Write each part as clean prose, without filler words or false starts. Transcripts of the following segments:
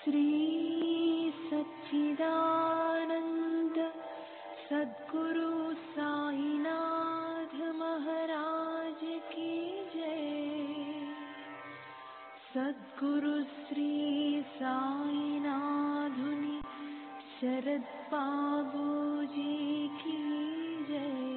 श्री सच्चिदानंद सद्गुरु साईनाथ महाराज की जय। सद्गुरु श्री साईनाथुनि शरद बाबू जी की जय।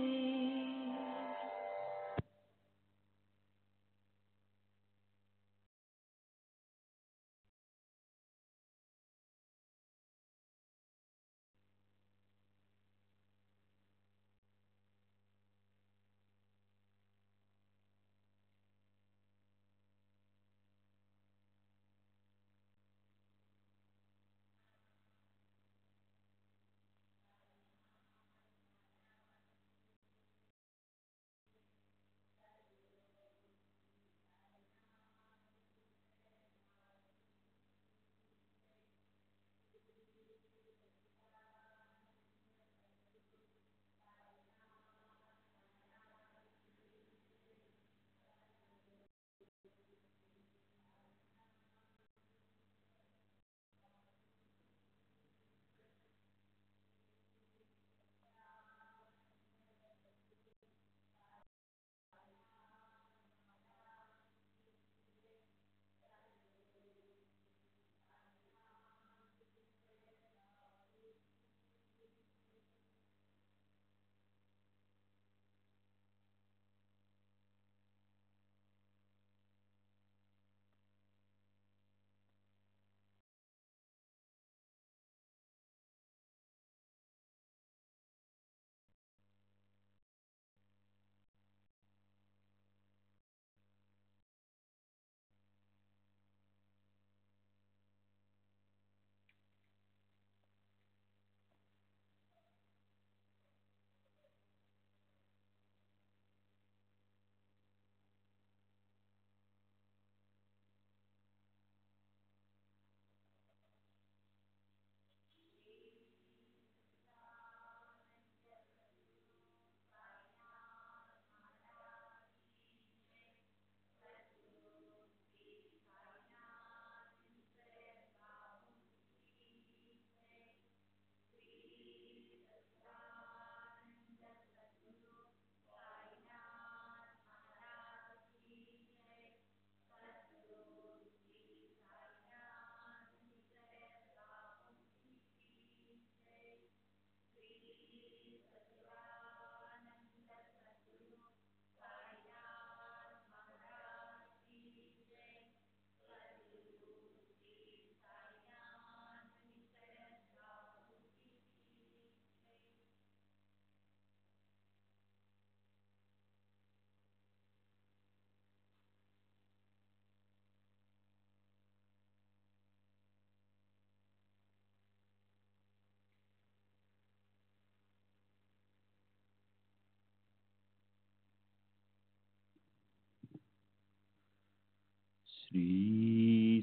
श्री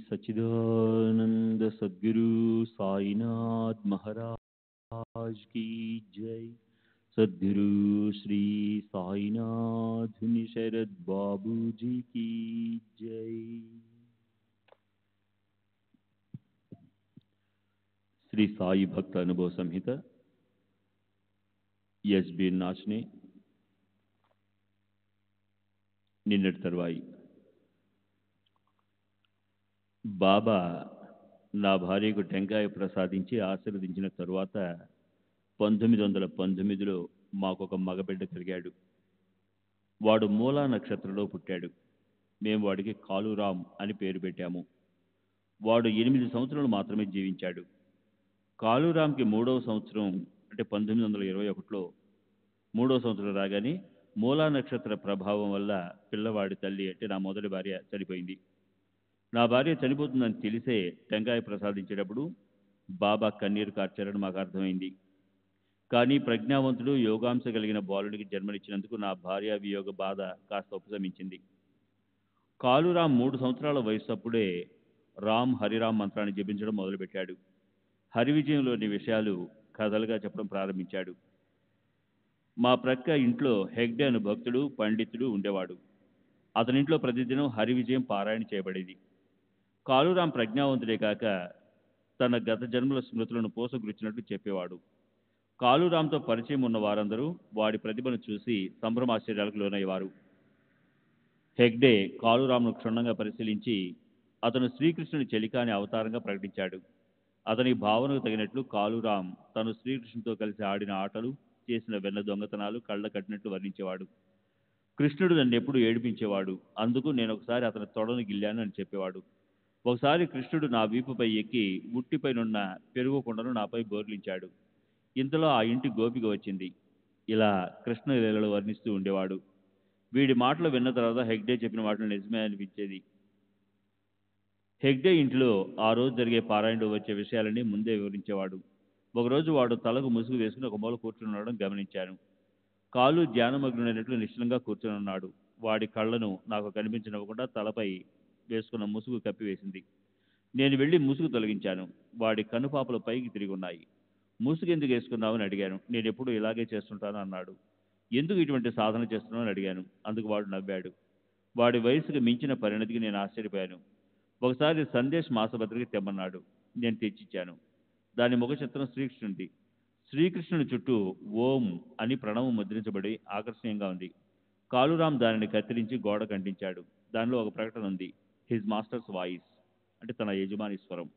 सच्चिदानंद सद्गुरु साईनाथ महाराज की जय। सद्गुरु श्री साईनाथ शरद बाबू जी की जय। श्री साई भक्त अनुभव संहिता ఎస్బి నాచ్నే నిన్నటి తర్వాయి బాబా నా భార్యకు టెంకాయ ప్రసాదించి ఆశీర్వదించిన తరువాత 1919లో మాకొక మగబిడ్డ కలిగాడు. వాడు మూలా నక్షత్రంలో పుట్టాడు. మేము వాడికి కాలురామ్ అని పేరు పెట్టాము. వాడు 8 సంవత్సరాలు మాత్రమే జీవించాడు. కాలురామ్కి 3వ సంవత్సరం అంటే 1921లో 3వ సంవత్సరం రాగానే మూలా నక్షత్ర ప్రభావం వల్ల పిల్లవాడి తల్లి అంటే నా మొదటి భార్య చనిపోయింది. నా భార్య చనిపోతుందని తెలిసే టెంకాయ ప్రసాదించేటప్పుడు బాబా కన్నీరు కార్చారని మాకు అర్థమైంది. కానీ ప్రజ్ఞావంతుడు యోగాంశ కలిగిన బాలుడికి జన్మనిచ్చినందుకు నా భార్య వియోగ బాధ కాస్త ఉపశమించింది. కాలురామ్ 3 సంవత్సరాల వయసు అప్పుడే రామ్ హరిరామ్ మంత్రాన్ని జపించడం మొదలుపెట్టాడు. హరి విజయంలోని విషయాలు కథలుగా చెప్పడం ప్రారంభించాడు. మా ప్రక్క ఇంట్లో హెగ్డే అను భక్తుడు పండితుడు ఉండేవాడు. అతనింట్లో ప్రతిదినం హరి విజయం పారాయణ చేయబడేది. కాలురామ్ ప్రజ్ఞావంతుడే కాక తన గత జన్మల స్మృతులను పోసగుచ్చినట్లు చెప్పేవాడు. కాళూరాంతో పరిచయం ఉన్న వారందరూ వాడి ప్రతిభను చూసి సంభ్రమాశ్చర్యాలకు లోనయ్యేవారు. హెగ్డే కాళూరాంను క్షుణ్ణంగా పరిశీలించి అతను శ్రీకృష్ణుని చెలికాని అవతారంగా ప్రకటించాడు. అతని భావనకు తగినట్లు కాళూరాం తను శ్రీకృష్ణునితో కలిసి ఆడిన ఆటలు, చేసిన వెన్న దొంగతనాలు కళ్ళ కట్టినట్లు వర్ణించేవాడు. కృష్ణుడు నన్ను ఎప్పుడు ఏడిపించేవాడు, అందుకు నేను ఒకసారి అతని తొడను గిల్లాను అని చెప్పేవాడు. ఒకసారి కృష్ణుడు నా వీపుపై ఎక్కి ఉట్టిపైనున్న పెరుగు కుండను నాపై బోర్లించాడు. ఇంతలో ఆ ఇంటి గోపిక వచ్చింది. ఇలా కృష్ణ లీలలు వర్ణిస్తూ ఉండేవాడు. వీడి మాటలు విన్న తర్వాత హెగ్డే చెప్పిన మాటలు నిజమే అనిపించేది. హెగ్డే ఇంటిలో ఆ రోజు జరిగే పారాయణలో వచ్చే విషయాలన్నీ ముందే వివరించేవాడు. ఒకరోజు వాడు తలకు ముసుగు వేసుకుని ఒక మూల కూర్చుని ఉండడం గమనించాను. కాలు ధ్యానమగ్నుడైనట్లు నిశ్చలంగా కూర్చుని ఉన్నాడు. వాడి కళ్ళను నాకు కనిపించనివ్వకుండా తలపై వేసుకున్న ముసుగు కప్పివేసింది. నేను వెళ్ళి ముసుగు తొలగించాను. వాడి కనుపాపలు పైకి తిరిగి ఉన్నాయి. ముసుగు ఎందుకు వేసుకున్నావని అడిగాను. నేను ఎప్పుడూ ఇలాగే చేస్తుంటాను అన్నాడు. ఎందుకు ఇటువంటి సాధన చేస్తున్నావు అని అడిగాను. అందుకు వాడు నవ్వాడు. వాడి వయసుకు మించిన పరిణతికి నేను ఆశ్చర్యపోయాను. ఒకసారి సందేశ్ మాసపత్రిక తెమ్మన్నాడు. నేను తెచ్చిచ్చాను. దాని ముఖ చిత్రం శ్రీకృష్ణుడి. శ్రీకృష్ణుని చుట్టూ ఓం అని ప్రణవం ముద్రించబడి ఆకర్షణీయంగా ఉంది. కాళూరాం దానిని కత్తిరించి గోడ కంటించాడు. దానిలో ఒక ప్రకటన ఉంది, హిజ్ మాస్టర్స్ వాయిస్, అంటే తన యజమాని స్వరం.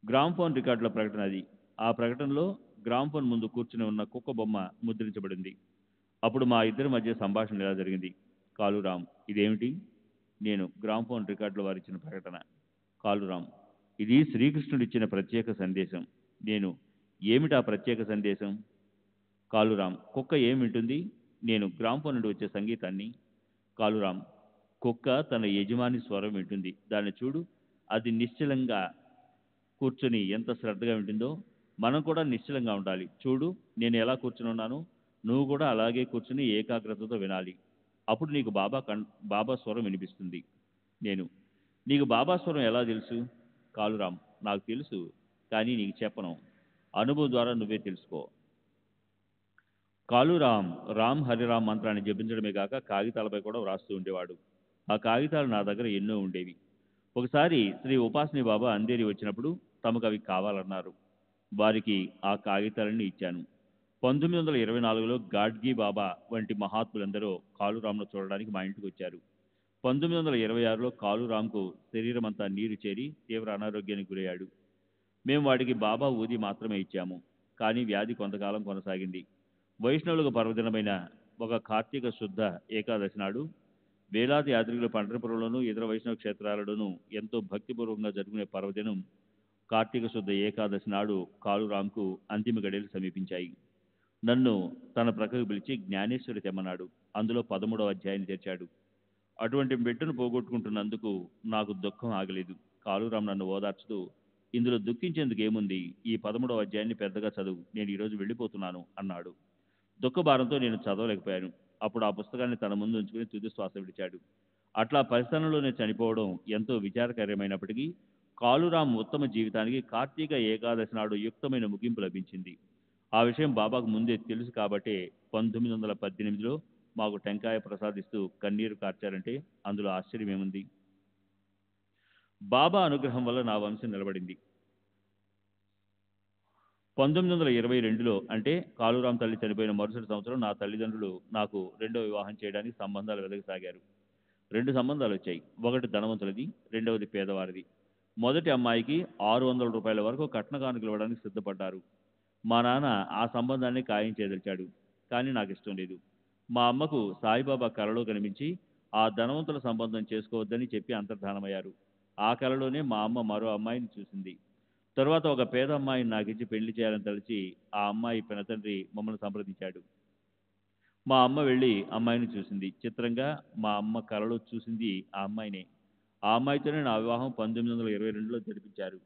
గ్రామ్ఫోన్ రికార్డుల ప్రకటన అది. ఆ ప్రకటనలో గ్రామ్ఫోన్ ముందు కూర్చుని ఉన్న కుక్క బొమ్మ ముద్రించబడింది. అప్పుడు మా ఇద్దరి మధ్య సంభాషణ ఇలా జరిగింది. కాళూరాం, ఇదేమిటి? నేను, గ్రామ్ఫోన్ రికార్డుల వారు ఇచ్చిన ప్రకటన. కాళూరాం, ఇది శ్రీకృష్ణుడిచ్చిన ప్రత్యేక సందేశం. నేను, ఏమిటి ఆ ప్రత్యేక సందేశం? కాళూరాం, కుక్క ఏం వింటుంది? నేను, గ్రామ్ఫోన్ నుండి వచ్చే సంగీతాన్ని. కాళూరాం, కుక్క తన యజమాని స్వరం వింటుంది. దాన్ని చూడు, అది నిశ్చలంగా కూర్చొని ఎంత శ్రద్ధగా వింటుందో. మనం కూడా నిశ్చలంగా ఉండాలి. చూడు, నేను ఎలా కూర్చుని ఉన్నాను, నువ్వు కూడా అలాగే కూర్చుని ఏకాగ్రతతో వినాలి. అప్పుడు నీకు బాబా స్వరం వినిపిస్తుంది. నేను, నీకు బాబా స్వరం ఎలా తెలుసు? కాళూరాం, నాకు తెలుసు, కానీ నీకు చెప్పను. అనుభవం ద్వారా నువ్వే తెలుసుకో. కాళూరాం రామ్ హరిరామ్ మంత్రాన్ని జపించడమే కాక కాగితాలపై కూడా వ్రాస్తూ ఉండేవాడు. ఆ కాగితాలు నా దగ్గర ఎన్నో ఉండేవి. ఒకసారి శ్రీ ఉపాసని బాబా అందేరి వచ్చినప్పుడు తమకు అవి కావాలన్నారు. వారికి ఆ కాగితాలన్నీ ఇచ్చాను. 1924లో గాడ్గీ బాబా వంటి మహాత్ములందరూ కాళూరాంను చూడడానికి మా ఇంటికి వచ్చారు. 1926లో కాళూరాంకు శరీరం అంతా నీరు చేరి తీవ్ర అనారోగ్యానికి గురయ్యాడు. మేము వాడికి బాబా ఊది మాత్రమే ఇచ్చాము. కానీ వ్యాధి కొంతకాలం కొనసాగింది. వైష్ణవులకు పర్వదినమైన ఒక కార్తీక శుద్ధ ఏకాదశి నాడు వేలాది యాత్రికులు పంढरपुరంలోనూ ఇతర వైష్ణవ క్షేత్రాలలోనూ ఎంతో భక్తిపూర్వకంగా జరుపుకునే పర్వదినం కార్తీక శుద్ధ ఏకాదశి నాడు కాళూరాంకు అంతిమ గడియలు సమీపించాయి. నన్ను తన ప్రక్కకు పిలిచి జ్ఞానేశ్వరి తెమ్మన్నాడు. అందులో 13వ అధ్యాయాన్ని తెచ్చాడు. అటువంటి బిడ్డను పోగొట్టుకుంటున్నందుకు నాకు దుఃఖం ఆగలేదు. కాళూరాం నన్ను ఓదార్చుతూ, ఇందులో దుఃఖించేందుకు ఏముంది, ఈ 13వ అధ్యాయాన్ని పెద్దగా చదువు, నేను ఈరోజు వెళ్ళిపోతున్నాను అన్నాడు. దుఃఖభారంతో నేను చదవలేకపోయాను. అప్పుడు ఆ పుస్తకాన్ని తన ముందు ఉంచుకుని తుది శ్వాస విడిచాడు. అట్లా పరిస్థానంలోనే చనిపోవడం ఎంతో విచారకరమైనప్పటికీ కాళూరాం ఉత్తమ జీవితానికి కార్తీక ఏకాదశి నాడు యుక్తమైన ముగింపు లభించింది. ఆ విషయం బాబాకు ముందే తెలుసు కాబట్టే 1918లో మాకు టెంకాయ ప్రసాదిస్తూ కన్నీరు కార్చారంటే అందులో ఆశ్చర్యమేముంది? బాబా అనుగ్రహం వల్ల నా వంశం నిలబడింది. 1922లో అంటే కాళూరాం తల్లి చనిపోయిన మరుసటి సంవత్సరం నా తల్లిదండ్రులు నాకు రెండవ వివాహం చేయడానికి సంబంధాలు వెదకసాగారు. 2 సంబంధాలు వచ్చాయి. ఒకటి ధనవంతులది, రెండవది పేదవారిది. మొదటి అమ్మాయికి 600 రూపాయల వరకు కట్న కానుకలు ఇవ్వడానికి సిద్ధపడ్డారు. మా నాన్న ఆ సంబంధాన్ని ఖాయం చేయదలిచాడు. కానీ నాకు ఇష్టం లేదు. మా అమ్మకు సాయిబాబా కలలో కనిపించి ఆ ధనవంతుల సంబంధం చేసుకోవద్దని చెప్పి అంతర్ధానమయ్యారు. ఆ కలలోనే మా అమ్మ మరో అమ్మాయిని చూసింది. తరువాత ఒక పేద అమ్మాయిని నాకిచ్చి పెళ్లి చేయాలని తలిచి ఆ అమ్మాయి పినతండ్రి మమ్మల్ని సంప్రదించాడు. మా అమ్మ వెళ్ళి అమ్మాయిని చూసింది. చిత్రంగా మా అమ్మ కలలో చూసింది ఆ అమ్మాయినే. ఆ అమ్మాయితోనే నా వివాహం 1922లో జరిపించారు.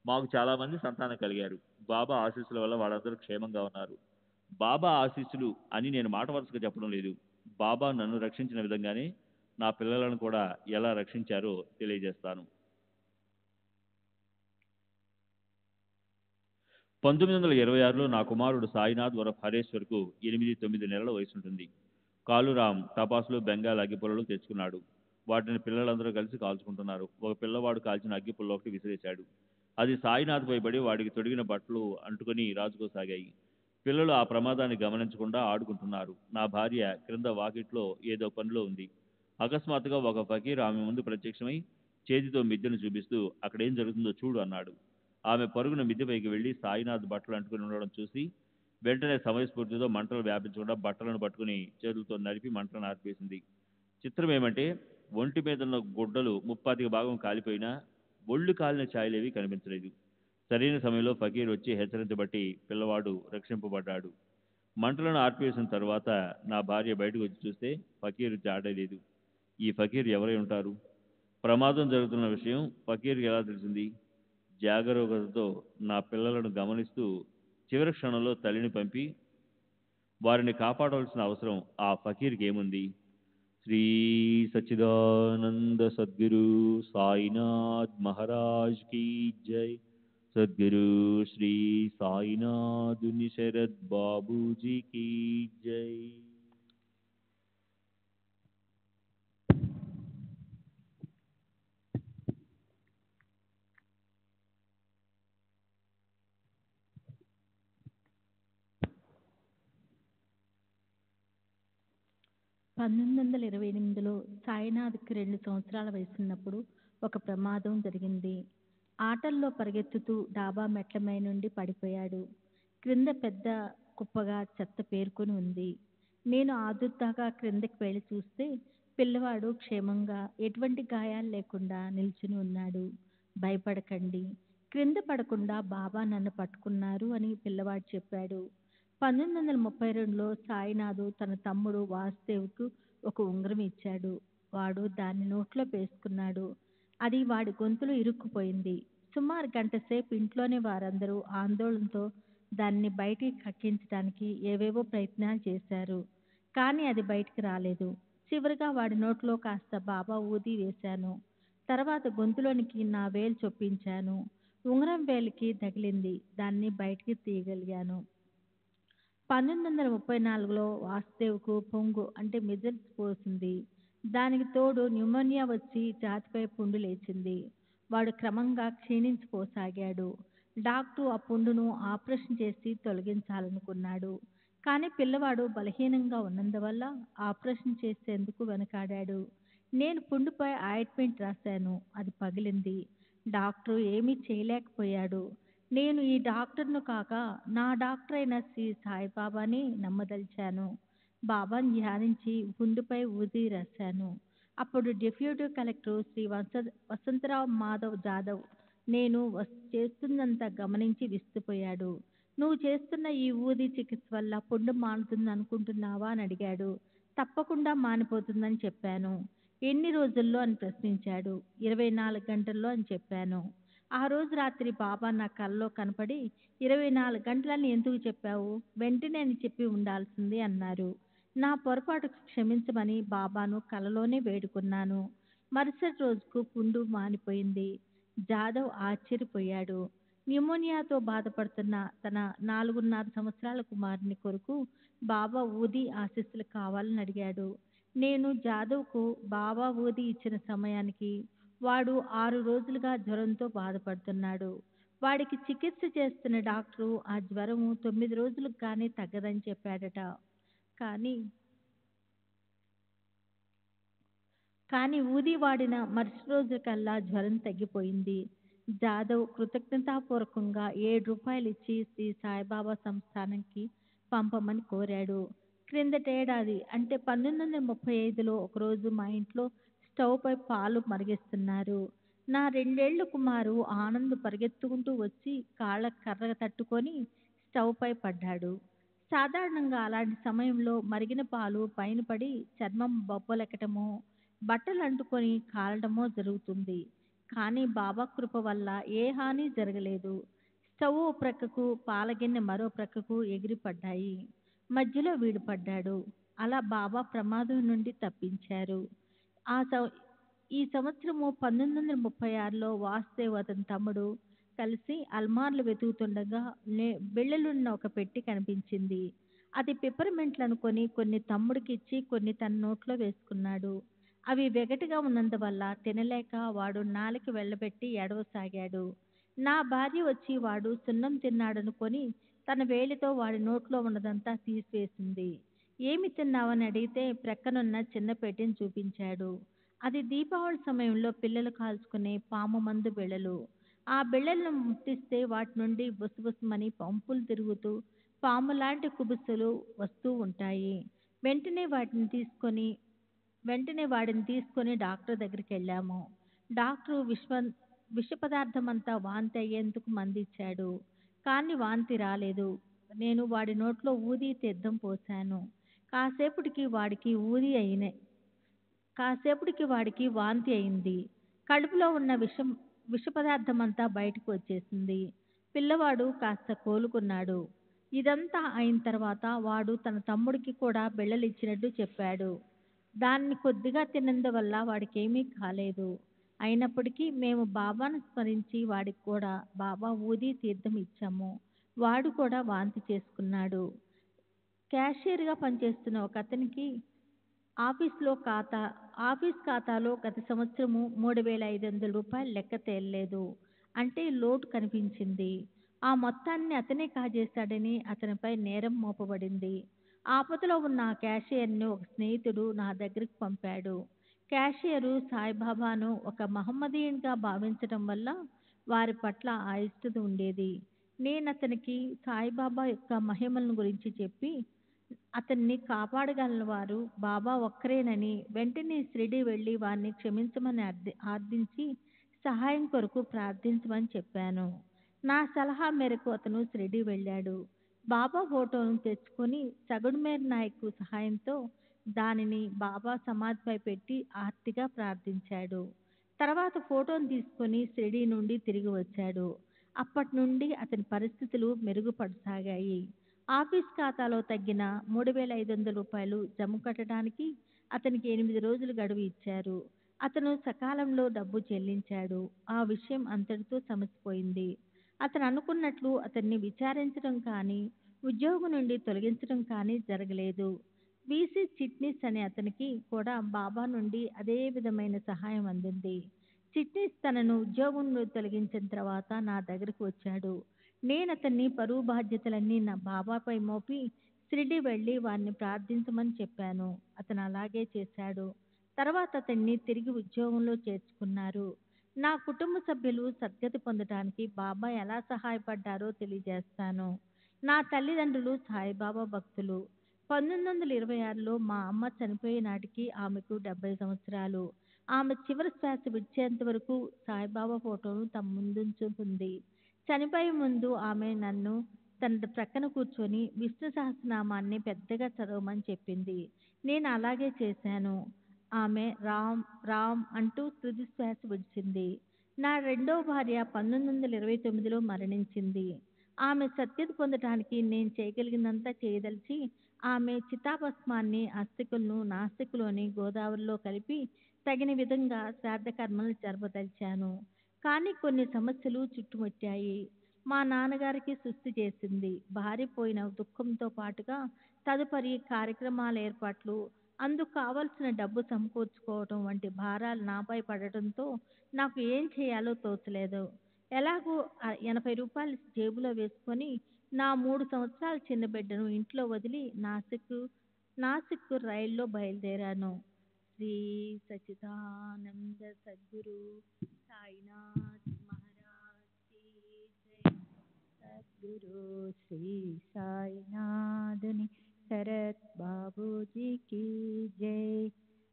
మాకు చాలామంది సంతానం కలిగారు. బాబా ఆశీస్సుల వల్ల వాళ్ళందరూ క్షేమంగా ఉన్నారు. బాబా ఆశీస్సులు అని నేను మాట వరుసగా చెప్పడం లేదు. బాబా నన్ను రక్షించిన విధంగానే నా పిల్లలను కూడా ఎలా రక్షించారో తెలియజేస్తాను. 1926లో నా కుమారుడు సాయినాథ్ వరఫ్ హరేశ్వర్కు 8-9 నెలల వయసు ఉంటుంది. కాళూరాం టపాసులు బెంగాల్ అగ్గిపుల్లలు తెచ్చుకున్నాడు. వాటిని పిల్లలందరూ కలిసి కాల్చుకుంటున్నారు. ఒక పిల్లవాడు కాల్చిన అగ్గిపుల్ల ఒకటి విసిరేశాడు. అది సాయినాథ్పై పడి వాడికి తొడిగిన బట్టలు అంటుకొని రాజుకోసాగాయి. పిల్లలు ఆ ప్రమాదాన్ని గమనించకుండా ఆడుకుంటున్నారు. నా భార్య క్రింద వాకిట్లో ఏదో పనిలో ఉంది. అకస్మాత్తుగా ఒక ఫకీర్ ఆమె ముందు ప్రత్యక్షమై చేతితో మిద్దెను చూపిస్తూ అక్కడేం జరుగుతుందో చూడు అన్నాడు. ఆమె పరుగున మిద్దెపైకి వెళ్లి సాయినాథ్ బట్టలు అంటుకుని ఉండడం చూసి వెంటనే సమయస్ఫూర్తితో మంటలు వ్యాపించకుండా బట్టలను పట్టుకుని చేతులతో నలిపి మంటలను ఆర్పేసింది. చిత్రం ఏమంటే ఒంటి మీద ఉన్న గుడ్డలు ముప్పాతికి భాగం కాలిపోయినా ఒళ్ళు కాలిన ఛాయలేవి కనిపించలేదు. సరైన సమయంలో ఫకీర్ వచ్చి హెచ్చరించబట్టి పిల్లవాడు రక్షింపబడ్డాడు. మంటలను ఆర్పివేసిన తర్వాత నా భార్య బయటకు వచ్చి చూస్తే ఫకీర్ జాడలేదు. ఈ ఫకీర్ ఎవరై ఉంటారు? ప్రమాదం జరుగుతున్న విషయం ఫకీర్కి ఎలా తెలిసింది? జాగరూకతతో నా పిల్లలను గమనిస్తూ చివరి క్షణంలో తల్లిని పంపి వారిని కాపాడవలసిన అవసరం ఆ ఫకీర్కి ఏముంది? శ్రీ సచ్చిదానంద సద్గురు సాయినాథ్ మహారాజ్ కీ జై. సద్గురు శ్రీ సాయినాథుని శరద్ బాబూజీ కీ జై. పంతొమ్మిది వందల 1928లో సాయినాథ్కి 2 సంవత్సరాల వయసున్నప్పుడు ఒక ప్రమాదం జరిగింది. ఆటల్లో పరిగెత్తుతూ డాబా మెట్లపై నుండి పడిపోయాడు. క్రింద పెద్ద కుప్పగా చెత్త పేరుకొని ఉంది. నేను ఆదుర్దాగా క్రిందకి వెళ్ళి చూస్తే పిల్లవాడు క్షేమంగా ఎటువంటి గాయాలు లేకుండా నిల్చుని ఉన్నాడు. భయపడకండి, క్రింద పడకుండా బాబా నన్ను పట్టుకున్నారు అని పిల్లవాడు చెప్పాడు. 1932లో సాయినాథు తన తమ్ముడు వాసుదేవ్కు ఒక ఉంగరం ఇచ్చాడు. వాడు దాన్ని నోట్లో వేసుకున్నాడు. అది వాడి గొంతులో ఇరుక్కుపోయింది. సుమారు గంట సేపు ఇంట్లోని వారందరూ ఆందోళనతో దాన్ని బయటికి కక్కించడానికి ఏవేవో ప్రయత్నాలు చేశారు. కానీ అది బయటికి రాలేదు. చివరిగా వాడి నోట్లో కాస్త బాబా ఊది వేశాను. తర్వాత గొంతులోనికి నా వేలు చొప్పించాను. ఉంగరం వేలికి తగిలింది. దాన్ని బయటికి తీయగలిగాను. 1934లో వాసుదేవ్కు పొంగు అంటే మిజల్స్ పోసింది. దానికి తోడు న్యూమోనియా వచ్చి ఛాతీపై పుండు లేచింది. వాడు క్రమంగా క్షీణించిపోసాగాడు. డాక్టరు ఆ పుండును ఆపరేషన్ చేసి తొలగించాలనుకున్నాడు. కానీ పిల్లవాడు బలహీనంగా ఉన్నందువల్ల ఆపరేషన్ చేసేందుకు వెనకాడాడు. నేను పుండుపై ఆయింట్మెంట్ రాశాను. అది పగిలింది. డాక్టరు ఏమీ చేయలేకపోయాడు. నేను ఈ డాక్టర్ను కాక నా డాక్టర్ అయిన శ్రీ సాయిబాబాని నమ్మదలిచాను. బాబాని ధ్యానించి పుండుపై ఊది రాశాను. అప్పుడు డిప్యూటీ కలెక్టర్ శ్రీ వసంతరావు మాధవ్ జాదవ్ నేను చేస్తున్నంత గమనించి విస్తుపోయాడు. నువ్వు చేస్తున్న ఈ ఊది చికిత్స వల్ల పుండు మానుతుంది అనుకుంటున్నావా అని అడిగాడు. తప్పకుండా మానిపోతుందని చెప్పాను. ఎన్ని రోజుల్లో అని ప్రశ్నించాడు. 24 గంటల్లో అని చెప్పాను. ఆ రోజు రాత్రి బాబా నా కలలో కనపడి 24 గంటలని ఎందుకు చెప్పావు? వెంటనే అని చెప్పి ఉండాల్సింది అన్నారు. నా పొరపాటుకు క్షమించమని బాబాను కలలోనే వేడుకున్నాను. మరుసటి రోజుకు పుండు మానిపోయింది. జాదవ్ ఆశ్చర్యపోయాడు. న్యూమోనియాతో బాధపడుతున్న తన 4.5 సంవత్సరాల కుమారుని కొరకు బాబా ఊది ఆశీస్సులు కావాలని అడిగాడు. నేను జాదవ్కు బాబా ఊది ఇచ్చిన సమయానికి వాడు 6 రోజులుగా జ్వరంతో బాధపడుతున్నాడు. వాడికి చికిత్స చేస్తున్న డాక్టరు ఆ జ్వరము 9 రోజులకు కానీ తగ్గదని చెప్పాడట. కానీ ఊది వాడిన మరుసటి రోజుకల్లా జ్వరం తగ్గిపోయింది. జాదవ్ కృతజ్ఞతాపూర్వకంగా 7 రూపాయలు ఇచ్చి శ్రీ సాయిబాబా సంస్థానానికి పంపమని కోరాడు. క్రిందటేడాది అంటే 1935లో ఒకరోజు మా ఇంట్లో స్టవ్ పై పాలు మరిగిస్తున్నారు. నా 2 ఏళ్ల కుమారు ఆనంద్ పరిగెత్తుకుంటూ వచ్చి కాళ్ళ కర్ర తట్టుకొని స్టవ్ పై పడ్డాడు. సాధారణంగా అలాంటి సమయంలో మరిగిన పాలు పైన పడి చర్మం బొబ్బలెక్కటమో బట్టలు అంటుకొని కాలడమో జరుగుతుంది. కానీ బాబా కృప వల్ల ఏ హాని జరగలేదు. స్టవ్ ఓ ప్రక్కకు, పాలగిన్నె మరో ప్రక్కకు ఎగిరి పడ్డాయి. మధ్యలో వీడు పడ్డాడు. అలా బాబా ప్రమాదం నుండి తప్పించారు. ఈ సంవత్సరము 1936లో వాసుదేవ్ అతని తమ్ముడు కలిసి అల్మార్లు వెతుకుతుండగా బిళ్ళలున్న ఒక పెట్టి కనిపించింది. అది పిప్పర్మెంట్లు అనుకొని కొన్ని తమ్ముడికి ఇచ్చి కొన్ని తన నోట్లో వేసుకున్నాడు. అవి వెగటిగా ఉన్నందువల్ల తినలేక వాడు నాలిక వెళ్ళబెట్టి ఏడవసాగాడు. నా భార్య వచ్చి వాడు సున్నం తిన్నాడనుకొని తన వేలితో వాడి నోట్లో ఉన్నదంతా తీసివేసింది. ఏమి తిన్నావని అడిగితే ప్రక్కనున్న చిన్న పెట్టెని చూపించాడు. అది దీపావళి సమయంలో పిల్లలు కాల్చుకునే పాము మందు బిళ్ళలు. ఆ బిళ్ళలను ముట్టిస్తే వాటి నుండి బుసబుసమని పంపులు తిరుగుతూ పాములాంటి కుబుసలు వస్తూ ఉంటాయి. వెంటనే వాటిని తీసుకొని వెంటనే వాడిని తీసుకొని డాక్టర్ దగ్గరికి వెళ్ళాము. డాక్టరు విష పదార్థం అంతా వాంతి అయ్యేందుకు మందిచ్చాడు. కానీ వాంతి రాలేదు. నేను వాడి నోట్లో ఊది తీర్థం పోశాను. కాసేపటికి వాడికి ఊది అయిన కాసేపటికి వాడికి వాంతి అయింది. కడుపులో ఉన్న విష పదార్థం అంతా బయటకు వచ్చేసింది. పిల్లవాడు కాస్త కోలుకున్నాడు. ఇదంతా అయిన తర్వాత వాడు తన తమ్ముడికి కూడా బిళ్ళలు ఇచ్చినట్టు చెప్పాడు. దాన్ని కొద్దిగా తిన్నందువల్ల వాడికి ఏమీ కాలేదు. అయినప్పటికీ మేము బాబాను స్మరించి వాడికి కూడా బాబా ఊది తీర్థం ఇచ్చాము. వాడు కూడా వాంతి చేసుకున్నాడు. క్యాషియర్గా పనిచేస్తున్న ఒక అతనికి ఆఫీస్ ఖాతాలో గత సంవత్సరము 3,500 రూపాయలు లెక్క తేలలేదు. అంటే లోటు కనిపించింది. ఆ మొత్తాన్ని అతనే కాజేశాడని అతనిపై నేరం మోపబడింది. ఆపదలో ఉన్న ఆ క్యాషియర్ను ఒక స్నేహితుడు నా దగ్గరికి పంపాడు. క్యాషియరు సాయిబాబాను ఒక మహమ్మదీయునిగా భావించటం వల్ల వారి పట్ల అయిష్టత ఉండేది. నేను అతనికి సాయిబాబా యొక్క మహిమలను గురించి చెప్పి అతన్ని కాపాడగల వారు బాబా ఒక్కరేనని, వెంటనే షిరిడీ వెళ్ళి వారిని క్షమించమని ఆర్థించి సహాయం కొరకు ప్రార్థించమని చెప్పాను. నా సలహా మేరకు అతను షిరిడీ వెళ్ళాడు. బాబా ఫోటోను తెచ్చుకొని సగుడుమేర్ నాయక్ సహాయంతో దానిని బాబా సమాధిపై పెట్టి ఆర్తిగా ప్రార్థించాడు. తర్వాత ఫోటోను తీసుకొని షిరిడీ నుండి తిరిగి వచ్చాడు. అప్పటి నుండి అతని పరిస్థితులు మెరుగుపడసాగాయి. ఆఫీస్ ఖాతాలో తగ్గిన 3,500 రూపాయలు జమ కట్టడానికి అతనికి 8 రోజులు గడువు ఇచ్చారు. అతను సకాలంలో డబ్బు చెల్లించాడు. ఆ విషయం అంతటితో సమసిపోయింది. అతను అనుకున్నట్లు అతన్ని విచారించడం కానీ ఉద్యోగం నుండి తొలగించడం కానీ జరగలేదు. వీసీ చిట్నీస్ అనే అతనికి కూడా బాబా నుండి అదే విధమైన సహాయం అందింది. చిట్నీస్ తనను ఉద్యోగం నుండి తొలగించిన తర్వాత నా దగ్గరకు వచ్చాడు. నేను అతన్ని పరువు బాధ్యతలన్నీ నా బాబాపై మోపి షిరిడీ వెళ్ళి వారిని ప్రార్థించమని చెప్పాను. అతను అలాగే చేశాడు. తర్వాత అతన్ని తిరిగి ఉద్యోగంలో చేర్చుకున్నారు. నా కుటుంబ సభ్యులు సద్గతి పొందడానికి బాబా ఎలా సహాయపడ్డారో తెలియజేస్తాను. నా తల్లిదండ్రులు సాయిబాబా భక్తులు. 1926లో మా అమ్మ చనిపోయే నాటికి ఆమెకు 70 సంవత్సరాలు. ఆమె చివరి శ్వాస విడిచేంత వరకు సాయిబాబా ఫోటోను తమ ముందుంచుకుంది. చనిపోయే ముందు ఆమె నన్ను తన ప్రక్కన కూర్చొని విష్ణు సహస్రనామాన్ని పెద్దగా చదవమని చెప్పింది. నేను అలాగే చేశాను. ఆమె రామ్ రామ్ అంటూ తుది శ్వాస విడిచింది. నా రెండో భార్య 1929లో మరణించింది. ఆమె సద్గతి పొందటానికి నేను చేయగలిగినంతా చేయదలిచి ఆమె చితాభస్మాన్ని అస్థికులను నాస్తికులోని గోదావరిలో కలిపి తగిన విధంగా శ్రాద్ధ కర్మలు జరపదలిచాను. కానీ కొన్ని సమస్యలు చుట్టుముట్టాయి. మా నాన్నగారికి సుస్థి చేసింది. భార్య పోయిన దుఃఖంతో పాటుగా తదుపరి కార్యక్రమాల ఏర్పాట్లు, అందుకు కావలసిన డబ్బు సమకూర్చుకోవటం వంటి భారాలు నాపై పడటంతో నాకు ఏం చేయాలో తోచలేదు. ఎలాగో 80 రూపాయలు జేబులో వేసుకొని నా 3 సంవత్సరాల చిన్న బిడ్డను ఇంట్లో వదిలి నాసిక్ రైల్లో బయలుదేరాను. శ్రీ సచ్చిదానంద సద్గురు సాయినాథ్ మహారాజ్ కీ జై. సద్గురు శ్రీ సాయినాథుని శరత్ బాబూజీకి జై.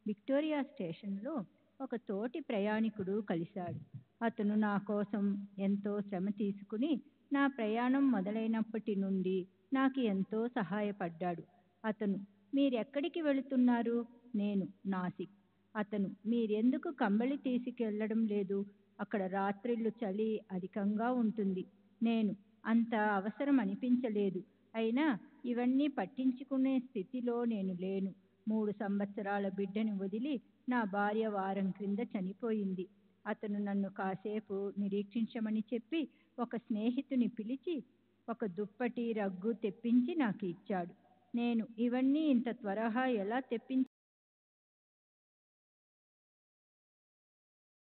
విక్టోరియా స్టేషన్లో ఒక తోటి ప్రయాణికుడు కలిశాడు. అతను నా కోసం ఎంతో శ్రమ తీసుకుని నా ప్రయాణం మొదలైనప్పటి నుండి నాకు ఎంతో సహాయపడ్డాడు. అతను, మీరెక్కడికి వెళుతున్నారు? నేను, నాసిక్. అతను, మీరెందుకు కంబళి తీసుకెళ్లడం లేదు? అక్కడ రాత్రిళ్ళు చలి అధికంగా ఉంటుంది. నేను, అంత అవసరం అనిపించలేదు. అయినా ఇవన్నీ పట్టించుకునే స్థితిలో నేను లేను. 3 సంవత్సరాల బిడ్డని వదిలి నా భార్య వారం క్రింద చనిపోయింది. అతను నన్ను కాసేపు నిరీక్షించమని చెప్పి ఒక స్నేహితుని పిలిచి ఒక దుప్పటి రగ్గు తెప్పించి నాకు ఇచ్చాడు. నేను, ఇవన్నీ ఇంత త్వరగా ఎలా